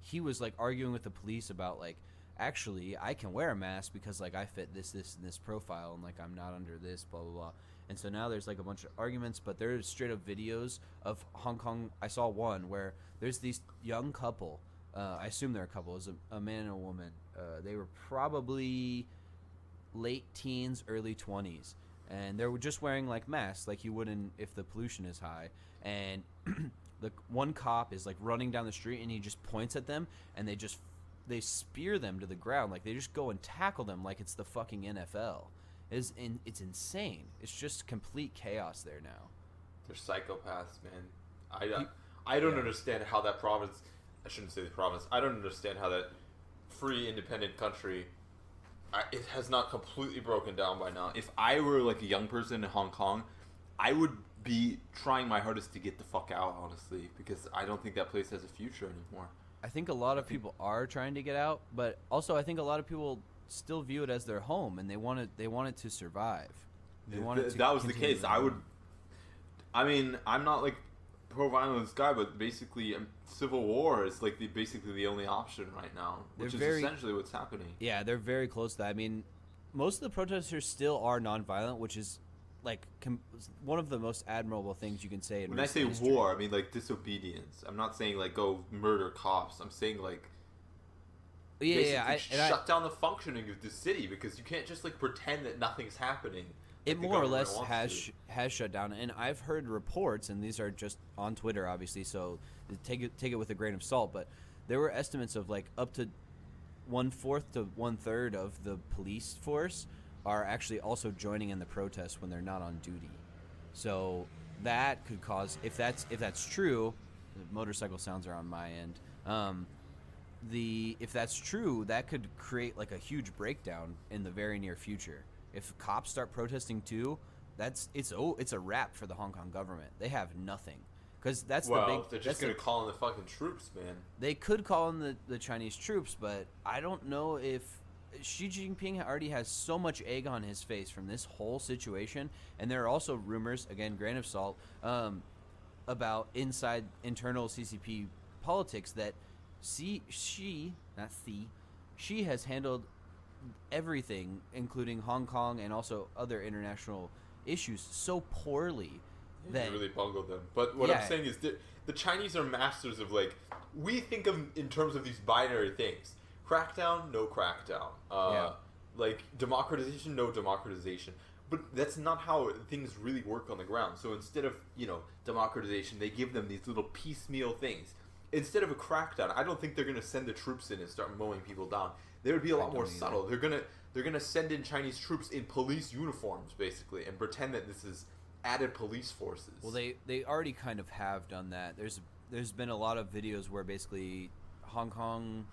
A: he was like arguing with the police about like, actually I can wear a mask because like I fit this and this profile, and like I'm not under this, blah blah blah. And so now there's like a bunch of arguments, but there's straight up videos of Hong Kong. I saw one where there's these young couple. I assume they're a couple. It was a man and a woman. They were probably late teens, early 20s. And they were just wearing like masks like you wouldn't if the pollution is high. And the one cop is like running down the street and he just points at them and they spear them to the ground. Like they just go and tackle them like it's the fucking NFL. It's insane. It's just complete chaos there now.
B: They're psychopaths, man. I don't understand how that province. I shouldn't say the province. I don't understand how that free, independent country. It has not completely broken down by now. If I were like a young person in Hong Kong, I would be trying my hardest to get the fuck out, honestly, because I don't think that place has a future anymore.
A: I think a lot of people are trying to get out, but also I think a lot of people still view it as their home, and they want it to survive.
B: If that was the case, I'm not like pro-violence guy, but basically civil war is like basically the only option right now, which is essentially what's happening.
A: Yeah, they're very close to that. I mean, most of the protesters still are nonviolent, which is like one of the most admirable things you can say in
B: when I say
A: history.
B: War, I mean like disobedience. I'm not saying like go murder cops. I'm saying like shut down the functioning of the city, because you can't just like pretend that nothing's happening.
A: It more or less has shut down, and I've heard reports, and these are just on Twitter, obviously, so take it with a grain of salt. But there were estimates of like up to 1/4 to 1/3 of the police force are actually also joining in the protest when they're not on duty. So that could cause, if that's true, the motorcycle sounds are on my end. If that's true, that could create like a huge breakdown in the very near future. If cops start protesting too, it's a wrap for the Hong Kong government. They have nothing, because they're
B: just gonna call in the fucking troops, man.
A: They could call in the Chinese troops, but I don't know if Xi Jinping already has so much egg on his face from this whole situation, and there are also rumors, again, grain of salt, about internal CCP politics that she has handled everything, including Hong Kong and also other international issues, so poorly that
B: he really bungled them. But what I'm saying is that the Chinese are masters of like, we think of in terms of these binary things: crackdown, no crackdown, like democratization, no democratization. But that's not how things really work on the ground. So instead of democratization, they give them these little piecemeal things. Instead of a crackdown, I don't think they're gonna send the troops in and start mowing people down. They would be a lot more subtle. They're gonna send in Chinese troops in police uniforms, basically, and pretend that this is added police forces.
A: Well, they already kind of have done that. There's been a lot of videos where basically Hong Kong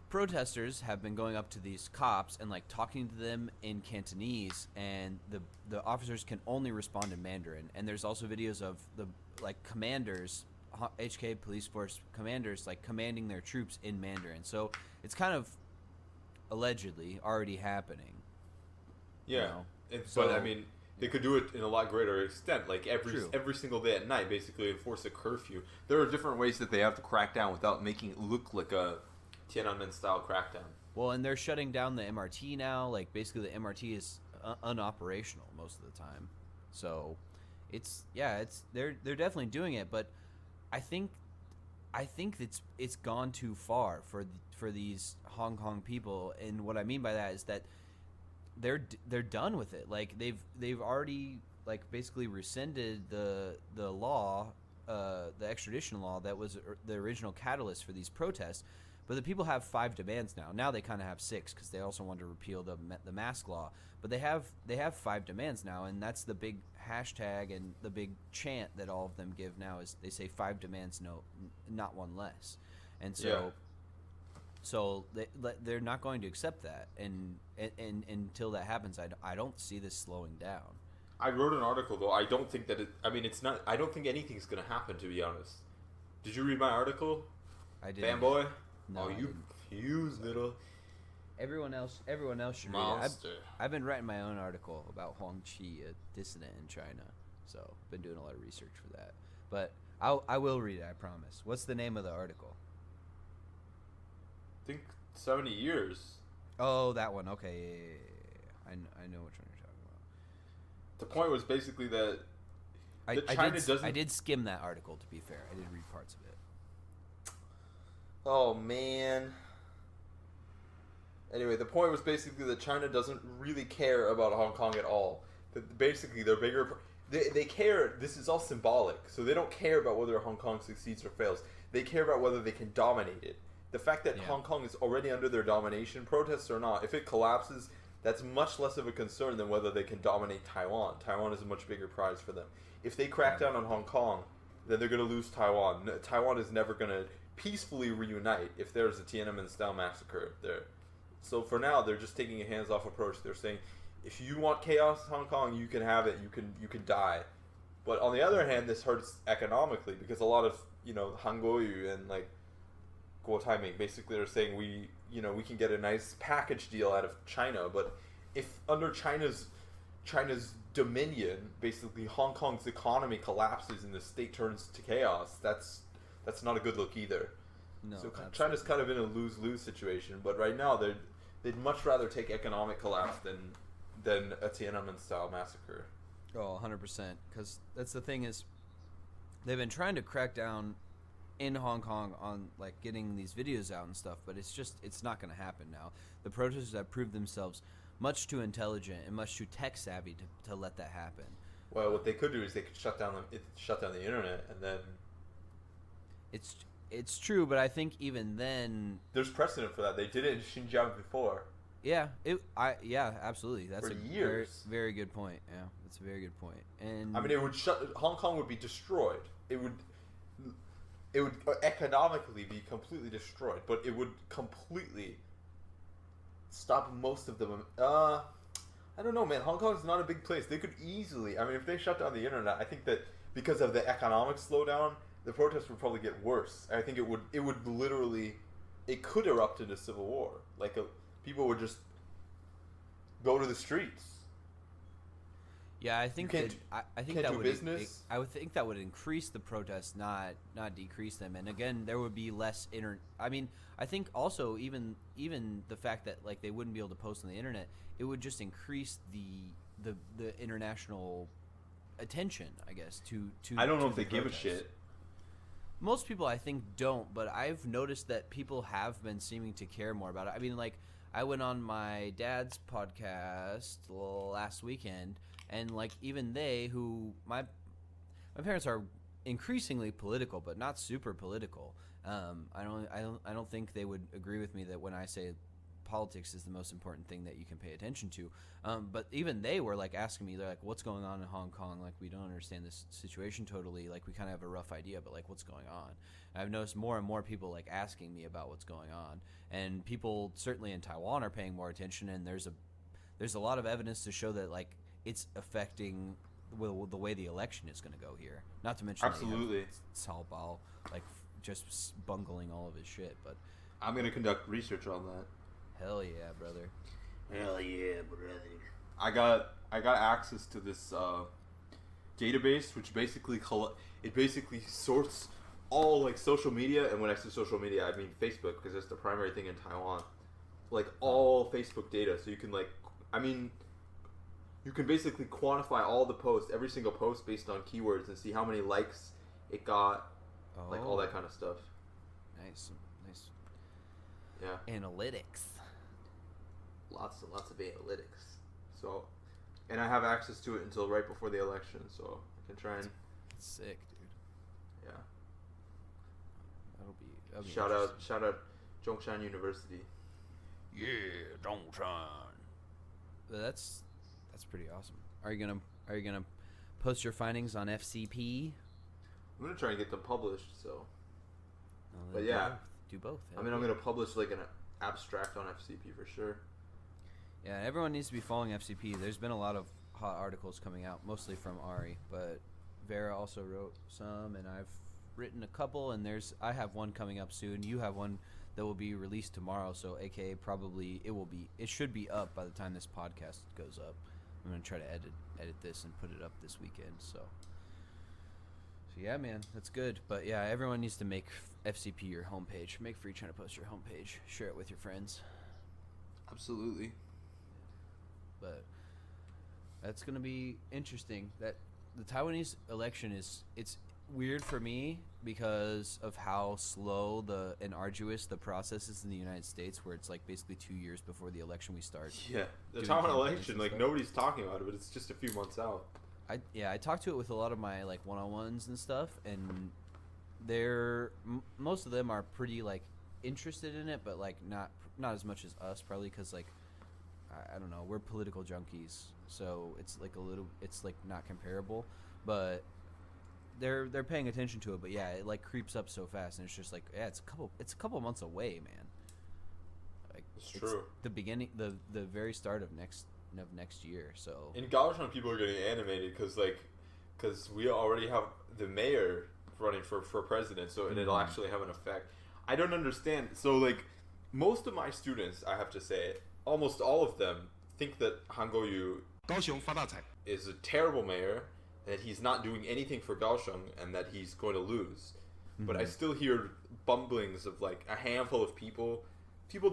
A: protesters have been going up to these cops and like talking to them in Cantonese, and the officers can only respond in Mandarin. And there's also videos of the like commanders, HK police force commanders, like commanding their troops in Mandarin. So it's kind of allegedly already happening.
B: Yeah, but I mean, they could do it in a lot greater extent. Like every single day at night, basically enforce a curfew. There are different ways that they have to crack down without making it look like a Tiananmen style crackdown.
A: Well, and they're shutting down the MRT now. Like basically, the MRT is unoperational most of the time. So they're definitely doing it, but I think it's gone too far for these Hong Kong people, and what I mean by that is that they're done with it. Like they've already like basically rescinded the law, the extradition law that was the original catalyst for these protests. But the people have 5 demands now. Now they kind of have 6 because they also want to repeal the mask law. But they have 5 demands now, and that's the big hashtag and the big chant that all of them give now is they say 5 demands, no, not one less. And so they're not going to accept that, and until that happens, I don't see this slowing down.
B: I wrote an article though. I don't think that it's not. I don't think anything's gonna happen, to be honest. Did you read my article?
A: I did.
B: Fanboy.
A: No,
B: you confused little.
A: Everyone else should
B: Monster.
A: read it. I've been writing my own article about Huang Qi, a dissident in China. So been doing a lot of research for that. But I will read it, I promise. What's the name of the article?
B: I think 70 years.
A: Oh, that one. Okay, yeah. I know which one you're talking about.
B: The point was basically that
A: I did skim that article, to be fair. I did read parts of it.
B: Oh, man. Anyway, the point was basically that China doesn't really care about Hong Kong at all. That basically, their bigger... they care. This is all symbolic, so they don't care about whether Hong Kong succeeds or fails. They care about whether they can dominate it. The fact that Hong Kong is already under their domination, protests or not, if it collapses, that's much less of a concern than whether they can dominate Taiwan. Taiwan is a much bigger prize for them. If they crack down on Hong Kong, then they're going to lose Taiwan. Taiwan is never going to peacefully reunite if there's a Tiananmen-style massacre there. So for now, they're just taking a hands-off approach. They're saying, if you want chaos in Hong Kong, you can have it. You can die. But on the other hand, this hurts economically because a lot of Han Guoyu and like Guo Taiming basically are saying we can get a nice package deal out of China. But if under China's dominion, basically Hong Kong's economy collapses and the state turns to chaos, that's not a good look either.
A: No,
B: so
A: absolutely.
B: China's kind of in a lose-lose situation. But right now, they'd much rather take economic collapse than a Tiananmen-style massacre.
A: Oh, 100%. Because that's the thing is, they've been trying to crack down in Hong Kong on like getting these videos out and stuff, but it's not going to happen now. The protesters have proved themselves much too intelligent and much too tech savvy to let that happen.
B: Well, what they could do is they could shut down the internet, and then
A: it's true, but I think even then
B: there's precedent for that. They did it in Xinjiang before.
A: Yeah, absolutely. That's
B: for
A: a
B: years.
A: Very, very good point. Yeah, that's a very good point. And
B: I mean, Hong Kong would be destroyed. It would economically be completely destroyed, but it would completely stop most of them. I don't know, man. Hong Kong's not a big place. They could easily. I mean, if they shut down the internet, I think that because of the economic slowdown, the protests would probably get worse. I think it would literally, it could erupt into civil war. People would just go to the streets.
A: Yeah, I think
B: I think
A: that
B: do
A: would
B: business.
A: I would think that would increase the protests, not decrease them. And again, there would be less I mean, I think also even the fact that like they wouldn't be able to post on the internet, it would just increase the international attention, I guess. To
B: I don't know
A: to
B: if they
A: the
B: give a
A: protests.
B: shit.
A: Most people, I think, don't, but I've noticed that people have been seeming to care more about it. I mean, like, I went on my dad's podcast last weekend, and like even my parents are increasingly political, but not super political. I don't think they would agree with me that when I say politics is the most important thing that you can pay attention to. But even they were like asking me, they're like, what's going on in Hong Kong? Like, we don't understand this situation totally. Like, we kind of have a rough idea, but like, what's going on? I've noticed more and more people like asking me about what's going on, and people certainly in Taiwan are paying more attention. And there's a lot of evidence to show that like it's affecting the way the election is going to go here. Not to mention
B: Absolutely
A: Cao Bao like just bungling all of his shit. But
B: I'm gonna conduct research on that.
A: hell yeah, brother.
B: Hell yeah, brother. I got access to this database, which basically sorts all like social media, and when I say social media, I mean Facebook, because it's the primary thing in Taiwan. Like all Facebook data, so you can you can basically quantify all the posts, every single post based on keywords, and see how many likes it got, like all that kind of stuff.
A: Nice.
B: Yeah.
A: Analytics.
B: Lots and lots of analytics. So, and I have access to it until right before the election, so I can try and.
A: That's sick, dude.
B: Yeah.
A: That'll be
B: shout out Zhongshan University.
A: Yeah, Zhongshan. That's pretty awesome. Are you gonna post your findings on FCP?
B: I'm gonna try and get them published. So. But
A: Do
B: yeah.
A: both. Do both.
B: I mean, I'm gonna publish like an abstract on FCP for sure.
A: Yeah, everyone needs to be following FCP. There's been a lot of hot articles coming out, mostly from Ari, but Vera also wrote some, and I've written a couple, and I have one coming up soon. You have one that will be released tomorrow, so AKA probably it should be up by the time this podcast goes up. I'm gonna try to edit this and put it up this weekend. So yeah, man, that's good. But yeah, everyone needs to make FCP your homepage. Make FreeChinaPost your homepage. Share it with your friends.
B: Absolutely.
A: But that's going to be interesting. That the Taiwanese election it's weird for me because of how slow and arduous the process is in the United States, where it's like basically 2 years before the election we start.
B: Yeah, the
A: doing
B: Taiwan
A: campaigns
B: election,
A: and
B: like
A: stuff.
B: nobody's talking about it, but it's just a few months out.
A: I talked to it with a lot of my like one-on-ones and stuff, and most of them are pretty like interested in it, but like not as much as us, probably because like I don't know, we're political junkies, so it's like it's like not comparable, but they're paying attention to it. But yeah, it like creeps up so fast, and it's just like, yeah, it's a couple months away, man. Like
B: It's true.
A: The beginning, the very start of next year. So
B: In Kaohsiung, people are getting animated because we already have the mayor running for president, so it'll actually have an effect. I don't understand. So like most of my students, I have to say, almost all of them think that Han Kuo-yu is a terrible mayor, that he's not doing anything for Kaohsiung, and that he's going to lose. But I still hear bumblings of like a handful of people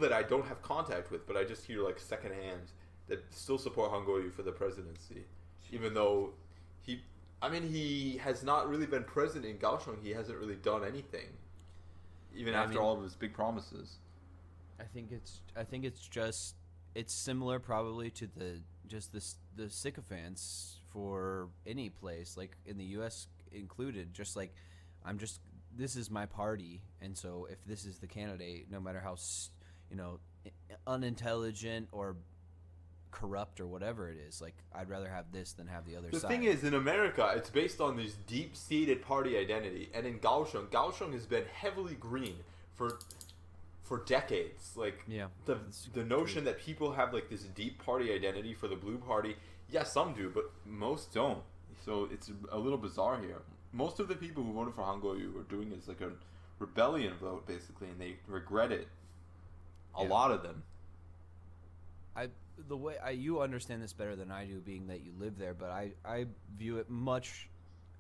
B: that I don't have contact with, but I just hear like secondhand that still support Han Kuo-yu for the presidency, even though he has not really been president in Kaohsiung. He hasn't really done anything, even after all of his big promises.
A: I think it's just it's similar probably to the sycophants for any place, like in the U.S. included. Just like this is my party, and so if this is the candidate, no matter how unintelligent or corrupt or whatever it is, like I'd rather have this than have the other side.
B: The thing is, in America, it's based on this deep-seated party identity, and in Kaohsiung has been heavily green for decades. Like the notion that people have like this deep party identity for the blue party, yes, some do, but most don't. So it's a little bizarre here. Most of the people who voted for Han Kuo-yu are doing it as like a rebellion vote, basically, and they regret it. A lot of them.
A: You understand this better than I do, being that you live there, but I view it much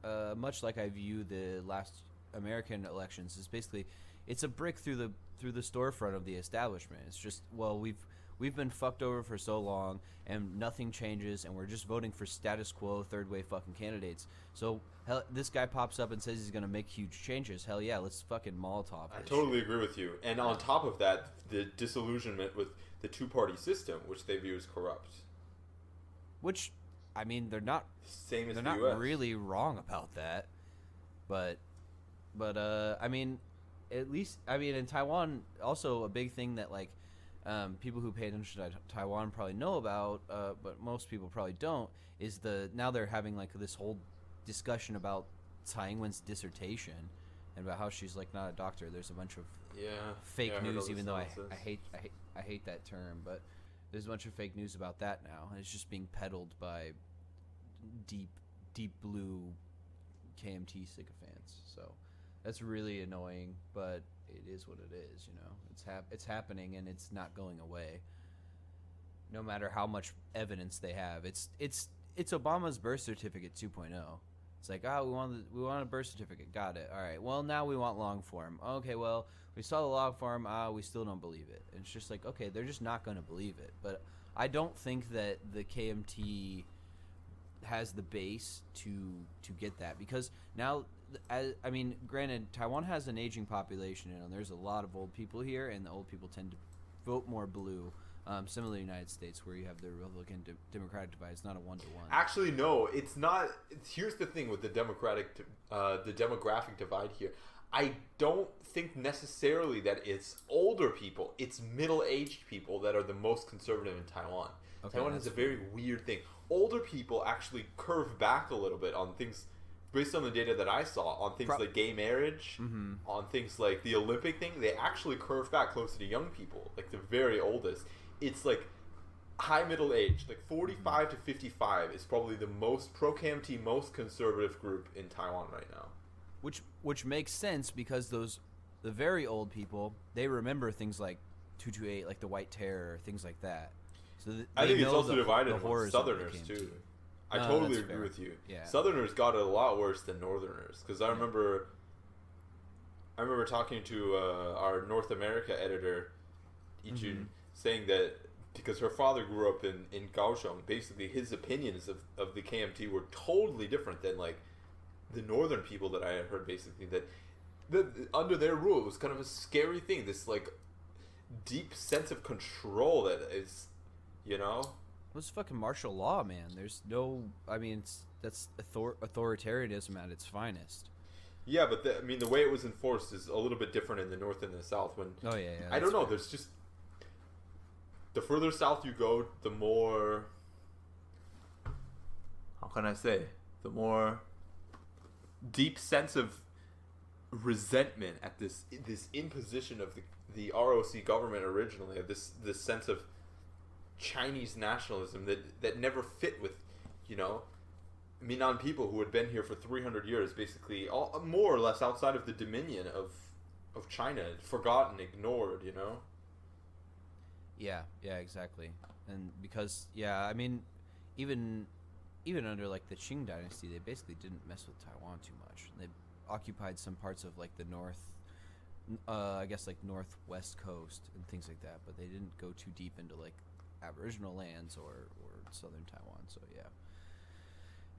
A: like I view the last American elections. Is basically it's a brick through the storefront of the establishment. It's just, well, we've been fucked over for so long and nothing changes, and we're just voting for status quo third way fucking candidates. So hell, this guy pops up and says he's gonna make huge changes. Hell yeah, let's fucking Molotov.
B: I totally agree with you. And on top of that, the disillusionment with the two-party system, which they view as corrupt.
A: Which, I mean, they're not
B: same as
A: they're
B: the
A: not
B: US.
A: really wrong about that. But I mean, at least in Taiwan, also a big thing that like people who pay attention to Taiwan probably know about, but most people probably don't, is now they're having like this whole discussion about Tsai Ing-wen's dissertation and about how she's like not a doctor. There's a bunch of fake news, even though I hate that term, but there's a bunch of fake news about that now, and it's just being peddled by deep blue KMT sycophants. So that's really annoying, but it is what it is. It's happening, and it's not going away. No matter how much evidence they have, it's Obama's birth certificate 2.0. It's like, we want a birth certificate, got it. All right, well now we want long form. Okay, well we saw the long form. We still don't believe it. And it's just like, okay, they're just not going to believe it. But I don't think that the KMT has the base to get that, because now, granted, Taiwan has an aging population, and there's a lot of old people here, and the old people tend to vote more blue. Similar to the United States, where you have the Republican Democratic divide. It's not a 1-to-1.
B: Actually, no, it's not. Here's the thing with the demographic divide here. I don't think necessarily that it's older people. It's middle-aged people that are the most conservative in Taiwan. Okay, Taiwan has a very weird thing. Older people actually curve back a little bit on things, based on the data that I saw, on things like gay marriage, on things like the Olympic thing. They actually curve back closer to young people, like the very oldest. It's like high middle age, like 45 to 55 is probably the most pro-KMT, most conservative group in Taiwan right now.
A: Which makes sense, because the very old people, they remember things like 228, like the White Terror, things like that. So
B: I think it's also divided among Southerners too. I totally agree with you.
A: Yeah.
B: Southerners got it a lot worse than Northerners, because I remember talking to our North America editor, Ichun, saying that because her father grew up in Kaohsiung, basically his opinions of the KMT were totally different than like the northern people that I had heard, basically that under their rule it was kind of a scary thing, this like deep sense of control that is,
A: was fucking martial law, man. There's no, I mean, that's authoritarianism at its finest.
B: Yeah, but I mean, the way it was enforced is a little bit different in the North and the South. When
A: Oh yeah,
B: I don't know,
A: fair.
B: there's just the further south you go, the more, how can I say, the more deep sense of resentment at this imposition of the ROC government originally, of this sense of Chinese nationalism that never fit with, you know, Minnan people who had been here for 300 years, basically all more or less outside of the dominion of China, forgotten, ignored, you know.
A: Yeah, exactly. And because I mean, even under like the Qing dynasty, they basically didn't mess with Taiwan too much. They occupied some parts of like the north, I guess like northwest coast and things like that, but they didn't go too deep into like Aboriginal lands or southern Taiwan. So yeah,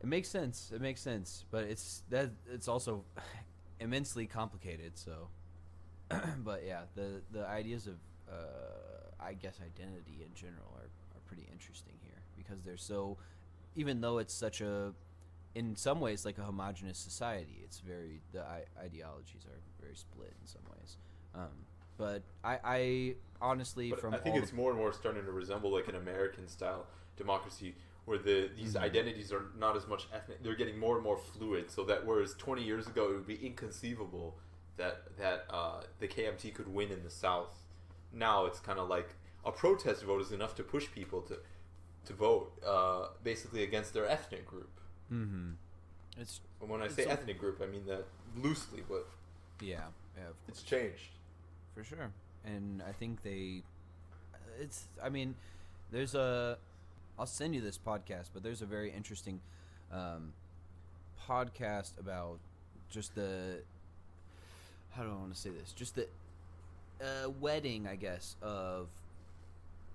A: it makes sense. But it's also immensely complicated. So, but yeah, the ideas of I guess identity in general are pretty interesting here because they're so, even though it's such a, in some ways like a homogenous society, it's very, the ideologies are very split in some ways. But I honestly,
B: But
A: from
B: I think
A: all
B: it's more and more starting to resemble like an American style democracy where these identities are not as much ethnic. They're getting more and more fluid. So that whereas 20 years ago it would be inconceivable that the KMT could win in the South, now it's kind of like a protest vote is enough to push people to vote basically against their ethnic group.
A: Mm-hmm. It's
B: And when I say ethnic group, I mean that loosely, but
A: yeah, of
B: it's changed.
A: for sure. And I think I mean, I'll send you this podcast, but there's a very interesting podcast about just how do I want to say this? Just the wedding, I guess, of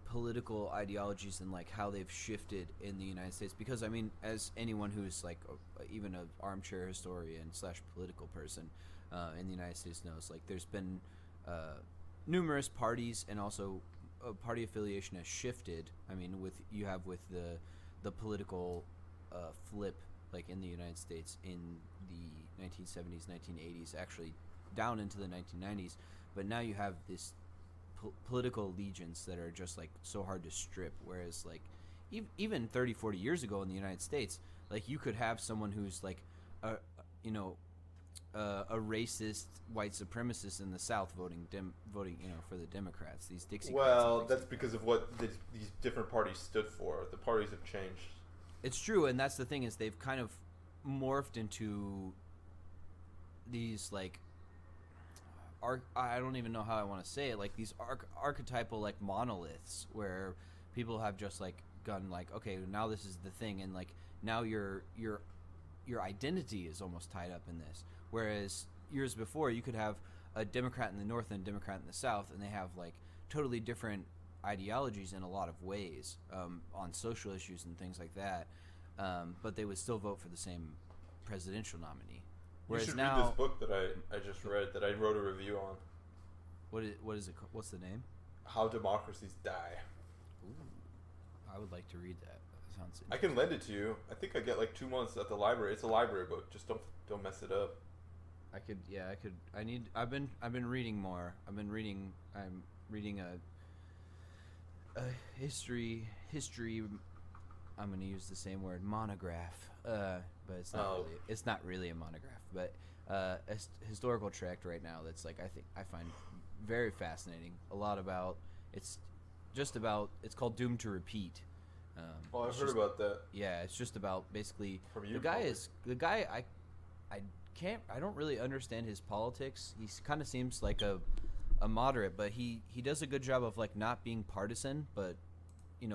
A: political ideologies and like how they've shifted in the United States. Because I mean, as anyone who's like even an armchair historian / political person in the United States knows, like there's been numerous parties, and also party affiliation has shifted. I mean, with the political flip, like in the United States in the 1970s, 1980s, actually down into the 1990s. But now you have this political allegiance that are just like so hard to strip. Whereas like even 30, 40 years ago in the United States, like you could have someone who's like a racist white supremacist in the South voting for the Democrats, these Dixiecrats.
B: Well, that's because of what these different parties stood for. The parties have changed.
A: It's true, and that's the thing, is they've kind of morphed into these like I don't even know how I want to say it, like these archetypal like monoliths where people have just like gone like, okay, now this is the thing, and like now your identity is almost tied up in this. Whereas years before, you could have a Democrat in the North and a Democrat in the South, and they have like totally different ideologies in a lot of ways on social issues and things like that, but they would still vote for the same presidential nominee. Whereas
B: you should
A: now,
B: read this book that I just read, that I wrote a review on.
A: What is it? What's the name?
B: How Democracies Die.
A: Ooh, I would like to read that. That sounds
B: I can lend it to you. I think I get like 2 months at the library. It's a library book. Just don't mess it up.
A: I could. I've been reading more. I'm reading a history. I'm going to use the same word, monograph. But it's not really a monograph. But a historical tract right now that's like I find very fascinating. A lot about it's called Doomed to Repeat.
B: I've heard about that.
A: Yeah, it's just about basically
B: From you,
A: the guy I don't really understand his politics. He kind of seems like a moderate, but he does a good job of like not being partisan, but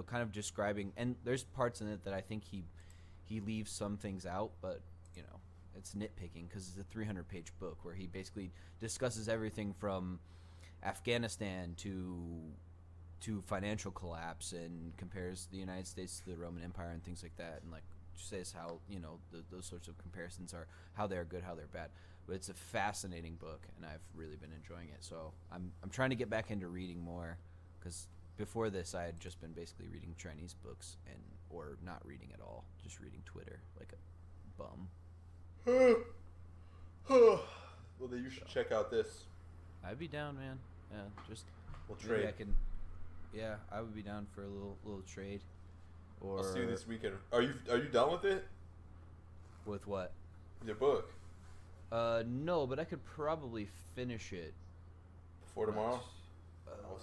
A: kind of describing, and there's parts in it that I think he leaves some things out, but it's nitpicking because it's a 300-page book where he basically discusses everything from Afghanistan to financial collapse and compares the United States to the Roman Empire and things like that, and like says how those sorts of comparisons are, how they're good, how they're bad. But it's a fascinating book, and I've really been enjoying it. So I'm trying to get back into reading more because before this, I had just been basically reading Chinese books or not reading at all, just reading Twitter like a bum.
B: Well, then you should check out this.
A: I'd be down, man. Yeah, just
B: We'll
A: maybe
B: trade.
A: I can. Yeah, I would be down for a little trade. Or
B: I'll see you this weekend. Are you done with it?
A: with what?
B: Your book
A: No, but I could probably finish it
B: before tomorrow?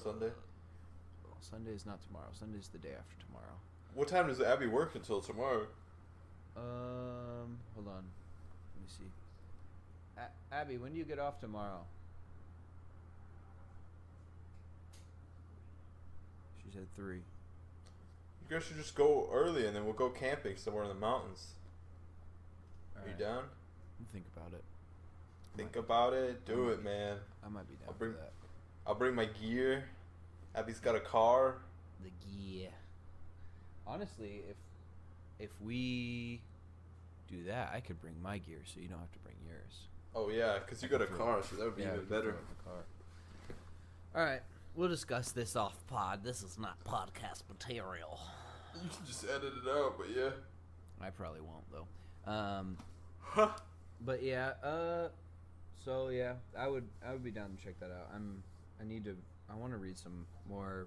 B: Sunday?
A: Well, Sunday is not tomorrow. Sunday's the day after tomorrow.
B: What time does Abby work until tomorrow?
A: Hold on. Let me see. Abby, when do you get off tomorrow? She said 3.
B: You guys should just go early and then we'll go camping somewhere in the mountains. Are you down?
A: Think about it.
B: Think about it. Do it, man.
A: I might be down
B: I'll bring-
A: for that.
B: I'll bring my gear. Abby's got a car.
A: The gear. Honestly, if we do that, I could bring my gear, so you don't have to bring yours.
B: Oh yeah, because you got a car, so that would be
A: Yeah,
B: even
A: we could
B: better.
A: throw it in the car. All right, we'll discuss this off pod. This is not podcast material.
B: You can just edit it out, but yeah.
A: I probably won't though. But yeah, so yeah, I would be down to check that out. I want to read some more.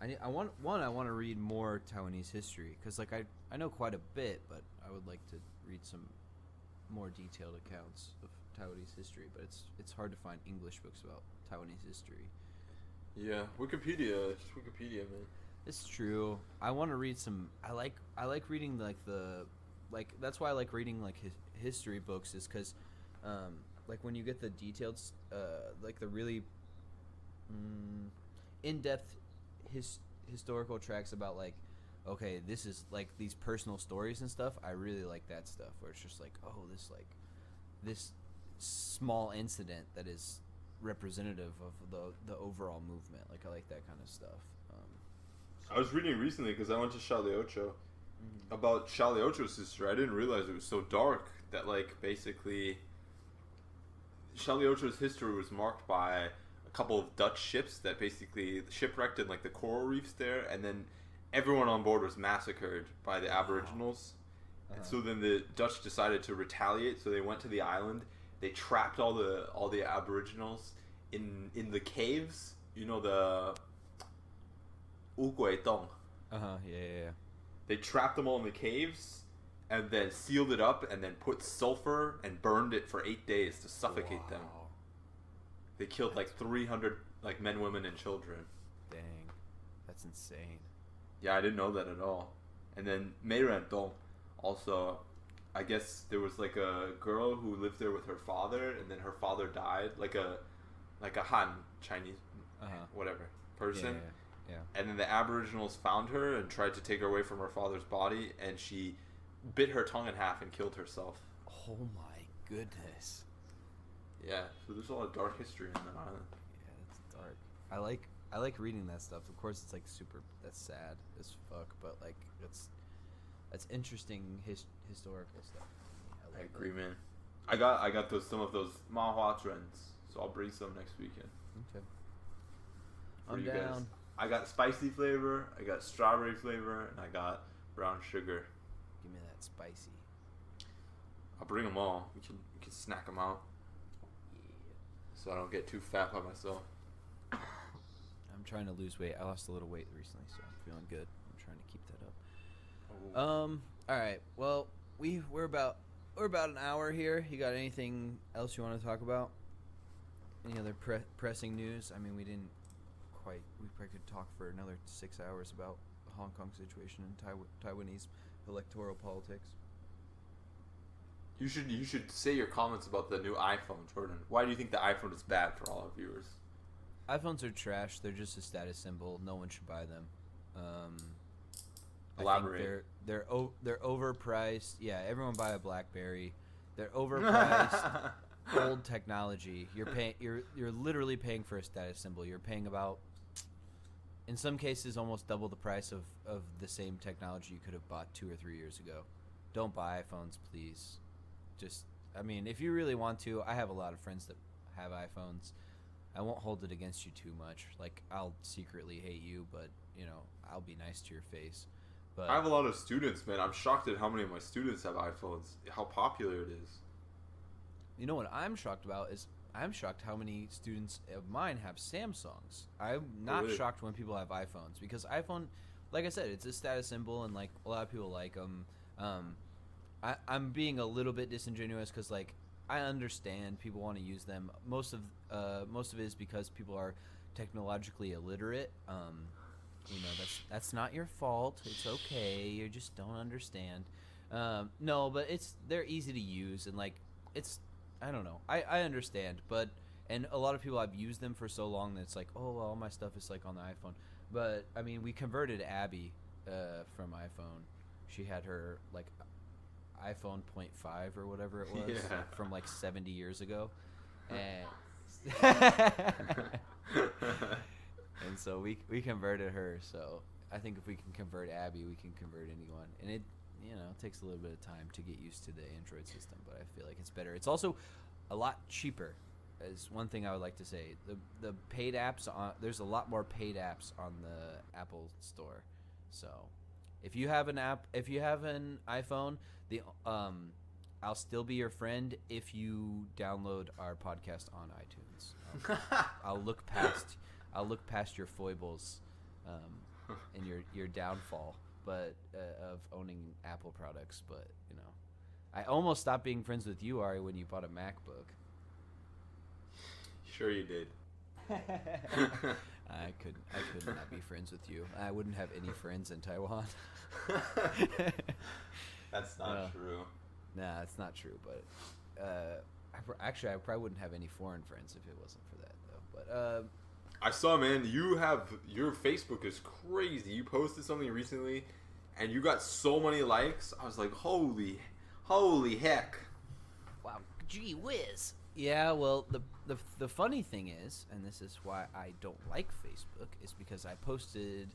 A: I want to read more Taiwanese history because like I know quite a bit, but I would like to read some more detailed accounts of Taiwanese history. But it's hard to find English books about Taiwanese history.
B: Yeah, Wikipedia. Just Wikipedia, man.
A: It's true. I want to read some. I like reading that's why I like reading like history books is because, like when you get the detailed, like the really in-depth historical tracks about like, okay, this is like these personal stories and stuff. I really like that stuff where it's just like, oh, this small incident that is representative of the overall movement. Like I like that kind of stuff.
B: I was reading recently because I went to Shaliocho about Shaliocho's history. I didn't realize it was so dark that like basically Shaliocho's history was marked by a couple of Dutch ships that basically shipwrecked in like the coral reefs there, and then everyone on board was massacred by the Aboriginals. And so then the Dutch decided to retaliate, so they went to the island. They trapped all the Aboriginals in the caves. You know, the Ugui Dong.
A: Yeah.
B: They trapped them all in the caves and then sealed it up and then put sulfur and burned it for 8 days to suffocate them. They killed like 300 like men, women, and children.
A: Dang, that's insane.
B: Yeah, I didn't know that at all. And then Meirendong, also, I guess there was like a girl who lived there with her father, and then her father died, like a Han Chinese, whatever person.
A: Yeah.
B: And then the Aboriginals found her and tried to take her away from her father's body, and she bit her tongue in half and killed herself.
A: Oh my goodness.
B: Yeah, so there's a lot of dark history in that island.
A: Yeah, that's dark. I like reading that stuff. Of course, it's like that's sad as fuck, but like that's interesting historical stuff.
B: I agree, man. I got some of those manhua trends, so I'll bring some next weekend.
A: Okay.
B: For
A: I'm
B: you guys.
A: down.
B: I got spicy flavor, I got strawberry flavor, and I got brown sugar.
A: Give me that spicy.
B: I'll bring them all. We can snack them out, so I don't get too fat by myself.
A: I'm trying to lose weight. I lost a little weight recently, so I'm feeling good. I'm trying to keep that up.
B: Oh.
A: All right. Well, we're about an hour here. You got anything else you want to talk about? Any other pressing news? I mean, we probably could talk for another 6 hours about the Hong Kong situation and Taiwanese electoral politics.
B: You should say your comments about the new iPhone, Jordan. Why do you think the iPhone is bad for all our viewers?
A: iPhones are trash. They're just a status symbol. No one should buy them.
B: Elaborate.
A: They're overpriced. Yeah, everyone buy a BlackBerry. They're overpriced. Old technology. You're literally paying for a status symbol. You're paying about, in some cases, almost double the price of the same technology you could have bought 2 or 3 years ago. Don't buy iPhones, please. Just, I mean, if you really want to, I have a lot of friends that have iPhones. I won't hold it against you too much. Like, I'll secretly hate you, but I'll be nice to your face. But
B: I have a lot of students, man. I'm shocked at how many of my students have iPhones. How popular it is.
A: you know what I'm shocked about is I'm shocked how many students of mine have Samsungs. I'm not
B: really?
A: shocked when people have iPhones because iPhone, like I said, it's a status symbol and like a lot of people like them. I'm being a little bit disingenuous because like I understand people want to use them. Most of it is because people are technologically illiterate. That's not your fault. It's okay. You just don't understand. No, but they're easy to use and like it's I don't know. I understand, but and a lot of people I've used them for so long that it's like, oh, well, all my stuff is like on the iPhone. But I mean, we converted Abby from iPhone. She had her like iPhone 0.5 or whatever it was from like 70 years ago, and and so we converted her. So I think if we can convert Abby, we can convert anyone. And it takes a little bit of time to get used to the Android system, but I feel like it's better. It's also a lot cheaper. Is one thing I would like to say. The paid apps there's a lot more paid apps on the Apple Store. So if you have an iPhone, I'll still be your friend if you download our podcast on iTunes. I'll look past your foibles and your downfall, but of owning Apple products. But I almost stopped being friends with you, Ari, when you bought a MacBook.
B: Sure you did.
A: I could not be friends with you. I wouldn't have any friends in Taiwan.
B: That's not true.
A: Nah, it's not true. But I probably wouldn't have any foreign friends if it wasn't for that, though. But
B: I saw, man, your Facebook is crazy. You posted something recently, and you got so many likes. I was like, holy heck!
C: Wow, gee whiz.
A: yeah, well, the funny thing is, and this is why I don't like Facebook, is because I posted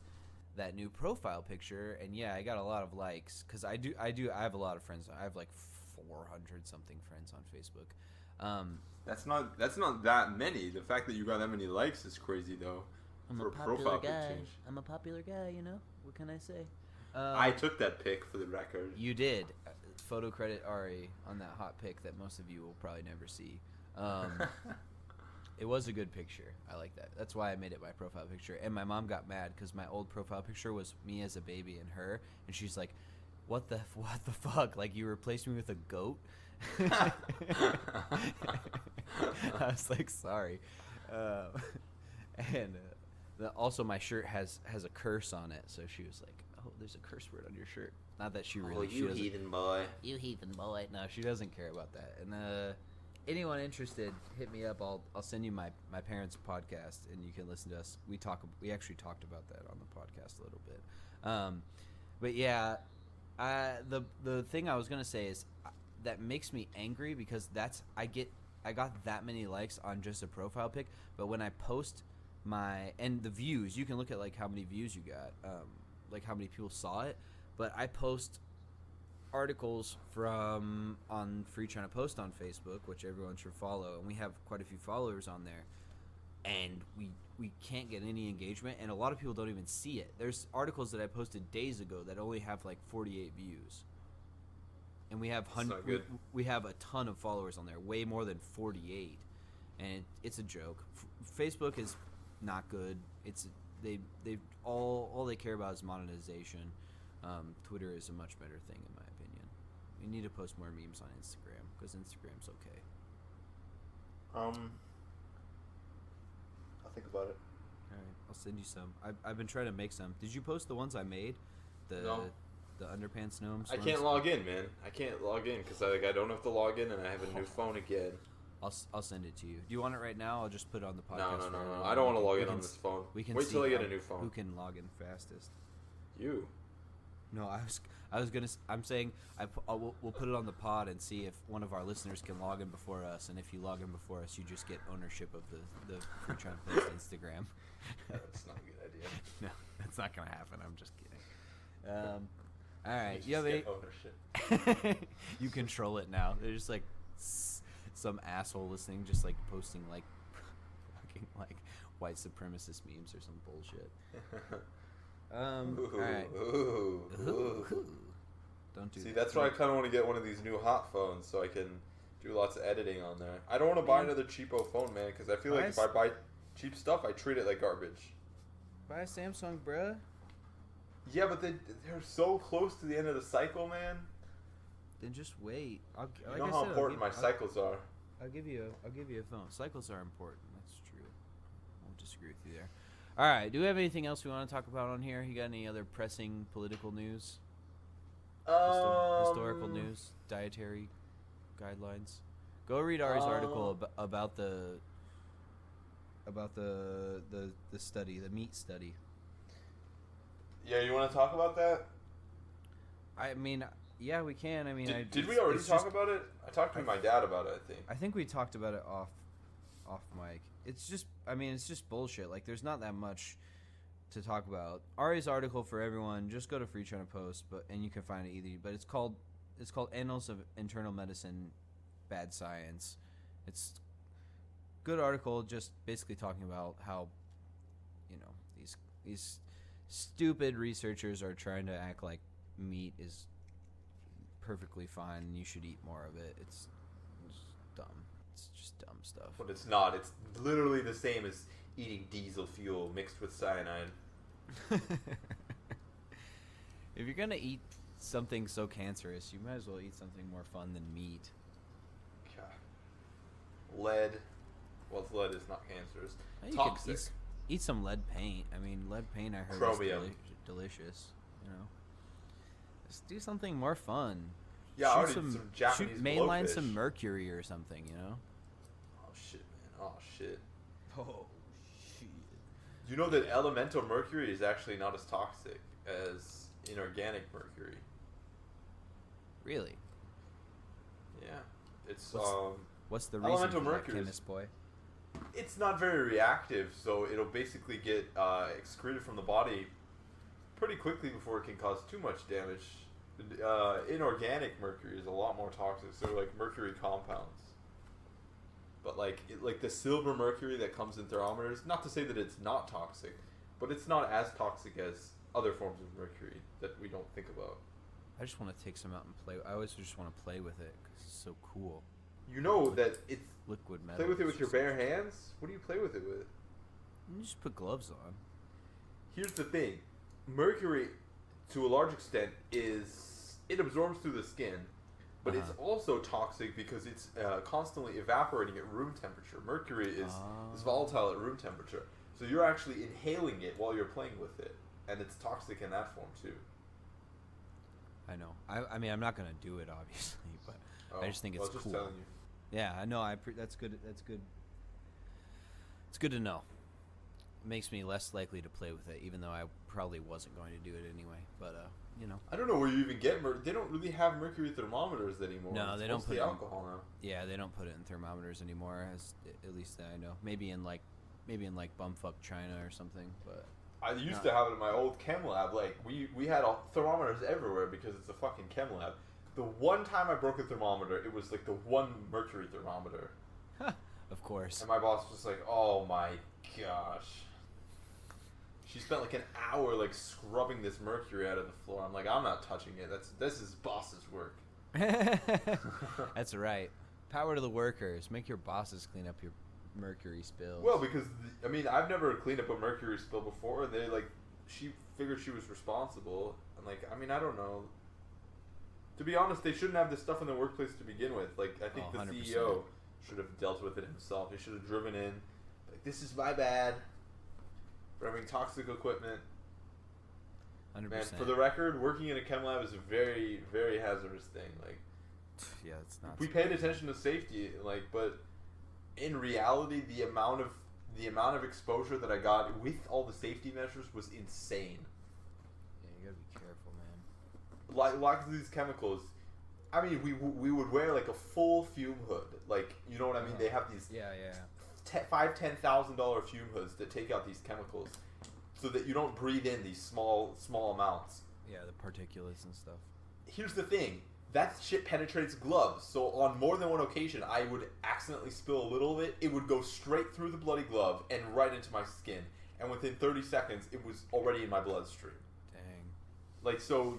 A: that new profile picture, and yeah, I got a lot of likes because I have a lot of friends. I have like 400 something friends on Facebook.
B: That's not that many. The fact that you got that many likes is crazy, though.
C: I'm a popular guy. I'm a popular guy, What can I say?
B: I took that pic for the record.
A: You did. Photo credit Ari on that hot pic that most of you will probably never see. It was a good picture. I like that. That's why I made it my profile picture. And my mom got mad because my old profile picture was me as a baby and her, and she's like, "What the fuck? Like you replaced me with a goat?" I was like, "Sorry." And also my shirt has a curse on it, so she was like, "Oh, there's a curse word on your shirt." Not that she really.
B: You heathen boy.
C: You heathen boy.
A: No, she doesn't care about that. And anyone interested, hit me up. I'll send you my parents' podcast, and you can listen to us. We actually talked about that on the podcast a little bit. But yeah, the thing I was gonna say is that makes me angry because I got that many likes on just a profile pic, but when I post and the views, you can look at like how many views you got, like how many people saw it. But I post articles on FreeChinaPost on Facebook, which everyone should follow, and we have quite a few followers on there, and we can't get any engagement, and a lot of people don't even see it. There's articles that I posted days ago that only have like 48 views, and we have we have a ton of followers on there, way more than 48, and it's a joke. Facebook is not good. All they care about is monetization. Twitter is a much better thing in my opinion. You need to post more memes on Instagram because Instagram's okay.
B: I'll think about it.
A: All right, I'll send you some. I've been trying to make some. Did you post the ones I made?
B: No.
A: The underpants gnomes.
B: I can't log in, man. I can't log in because I don't have to log in, and I have a new phone again.
A: I'll send it to you. Do you want it right now? I'll just put it on the podcast.
B: No. I don't want to log in on this phone.
A: We can
B: wait till I get a new phone.
A: Who can log in fastest?
B: You.
A: No, I'm saying we'll put it on the pod and see if one of our listeners can log in before us, and if you log in before us, you just get ownership of the FreeChinaPost Instagram.
B: That's not a good idea.
A: No, that's not gonna happen. I'm just kidding. All right,
B: you
A: have
B: get ownership.
A: You control it now. There's just like some asshole listening, just like posting like fucking like white supremacist memes or some bullshit. All right.
B: Ooh.
A: Don't do
B: See,
A: that.
B: that's why I kind of want to get one of these new hot phones so I can do lots of editing on there. I don't want to buy another cheapo phone, man, because I feel like if I buy cheap stuff, I treat it like garbage.
A: Buy a Samsung, bruh.
B: Yeah, but they're so close to the end of the cycle, man.
A: Then just wait.
B: You know how important my cycles are.
A: I'll give you a phone. Cycles are important. That's true. I won't disagree with you there. All right. Do we have anything else we want to talk about on here? You got any other pressing political news? Historical news? Dietary guidelines? Go read Ari's article about the study, the meat study.
B: Yeah, you want to talk about that?
A: I mean, yeah, we can. I mean,
B: did we already talk about it? I talked to my dad about it, I think.
A: I think we talked about it off mic. It's just, I mean, it's just bullshit. Like, there's not that much to talk about. Ari's article for everyone, just go to FreeChinaPost, and you can find it either. But it's called Annals of Internal Medicine, Bad Science. It's a good article, just basically talking about how, you know, these stupid researchers are trying to act like meat is perfectly fine and you should eat more of it. It's dumb. It's just dumb stuff.
B: But it's not. It's literally the same as eating diesel fuel mixed with cyanide.
A: If you're gonna eat something so cancerous, you might as well eat something more fun than meat.
B: God. Lead. Well, lead is not cancerous.
A: You
B: Toxic.
A: could eat some lead paint. I mean, lead paint I heard
B: Chromium.
A: is delicious. You know, just do something more fun.
B: Yeah, I already did some Japanese
A: mainline
B: blowfish.
A: some mercury or something. You know.
B: Oh shit, man. Oh shit.
A: Oh shit.
B: You know that elemental mercury is actually not as toxic as inorganic mercury.
A: Really?
B: Yeah. It's
A: What's the reason
B: elemental
A: for that,
B: mercury
A: chemist boy?
B: It's not very reactive, so it'll basically get excreted from the body pretty quickly before it can cause too much damage. Inorganic mercury is a lot more toxic, so like mercury compounds. But like the silver mercury that comes in thermometers, not to say that it's not toxic, but it's not as toxic as other forms of mercury that we don't think about.
A: I just want to take some out and play. I always just want to play with it because it's so cool.
B: You know that it's
A: Liquid metal.
B: play with it with your
A: It's
B: bare hands. What do you play with it with?
A: You just put gloves on.
B: Here's the thing, mercury, to a large extent, it absorbs through the skin, but it's also toxic because it's constantly evaporating at room temperature. Mercury is volatile at room temperature, so you're actually inhaling it while you're playing with it, and it's toxic in that form too.
A: I know. I mean, I'm not gonna do it obviously, but I just think it's
B: just
A: cool.
B: telling you.
A: Yeah, I know. That's good. That's good. It's good to know. It makes me less likely to play with it, even though I probably wasn't going to do it anyway. But you know.
B: I don't know where you even get they don't really have mercury thermometers anymore.
A: No, they don't put it
B: alcohol now.
A: Yeah, they don't put it in thermometers anymore, at least that I know. Maybe in like bumfuck China or something, but.
B: I used to have it in my old chem lab. Like we had thermometers everywhere because it's a fucking chem lab. The one time I broke a thermometer, it was like the one mercury thermometer.
A: Of course.
B: And my boss was like, "Oh my gosh." She spent like an hour like scrubbing this mercury out of the floor. I'm like, "I'm not touching it. This is boss's work."
A: That's right. Power to the workers. Make your bosses clean up your mercury spills.
B: Well, because I've never cleaned up a mercury spill before, and she figured she was responsible. And I don't know. To be honest, they shouldn't have this stuff in the workplace to begin with. Like, I think the
A: 100%.
B: CEO should have dealt with it himself. He should have driven in, like, this is my bad for having toxic equipment.
A: 100%.
B: Man, for the record, working in a chem lab is a very, very hazardous thing. Like,
A: yeah, it's not.
B: we paid attention to safety, but in reality, the amount of exposure that I got with all the safety measures was insane.
A: Yeah, you gotta be careful, man.
B: Like these chemicals, we would wear like a full fume hood, like, you know what I mean? They have these $5,000-$10,000 fume hoods that take out these chemicals, so that you don't breathe in these small amounts.
A: Yeah, the particulates and stuff.
B: Here's the thing: that shit penetrates gloves. So on more than one occasion, I would accidentally spill a little of it. It would go straight through the bloody glove and right into my skin. And within 30 seconds, it was already in my bloodstream.
A: Dang.
B: Like, so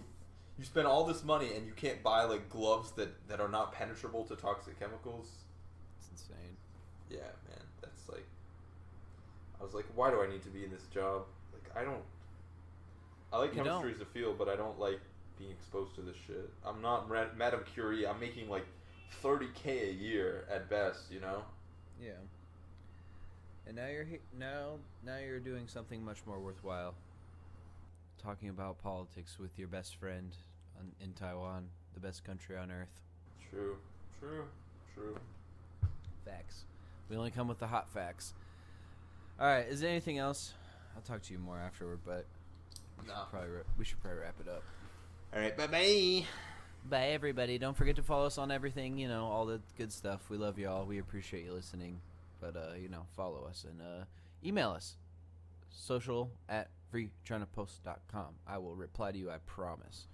B: you spend all this money and you can't buy, like, gloves that are not penetrable to toxic chemicals.
A: It's insane.
B: Yeah, man. That's like... I was like, why do I need to be in this job? Like, I don't... I like chemistry as a field, but I don't like being exposed to this shit. I'm not Madame Curie. I'm making, like, $30K a year at best, you know?
A: Yeah. And now you're now you're doing something much more worthwhile. Talking about politics with your best friend in Taiwan, the best country on earth.
B: True.
A: Facts. We only come with the hot facts. All right. Is there anything else? I'll talk to you more afterward, but we should probably wrap it up.
B: All right. Bye.
A: Bye, everybody. Don't forget to follow us on everything. You know, all the good stuff. We love y'all. We appreciate you listening. But follow us and email us. social@FreeChinaPost.com. I will reply to you. I promise.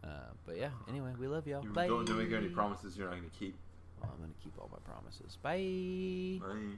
A: But yeah. Anyway, we love y'all. Bye.
B: Don't make any promises you're not going to keep.
A: Well, I'm going to keep all my promises. Bye.
B: Bye.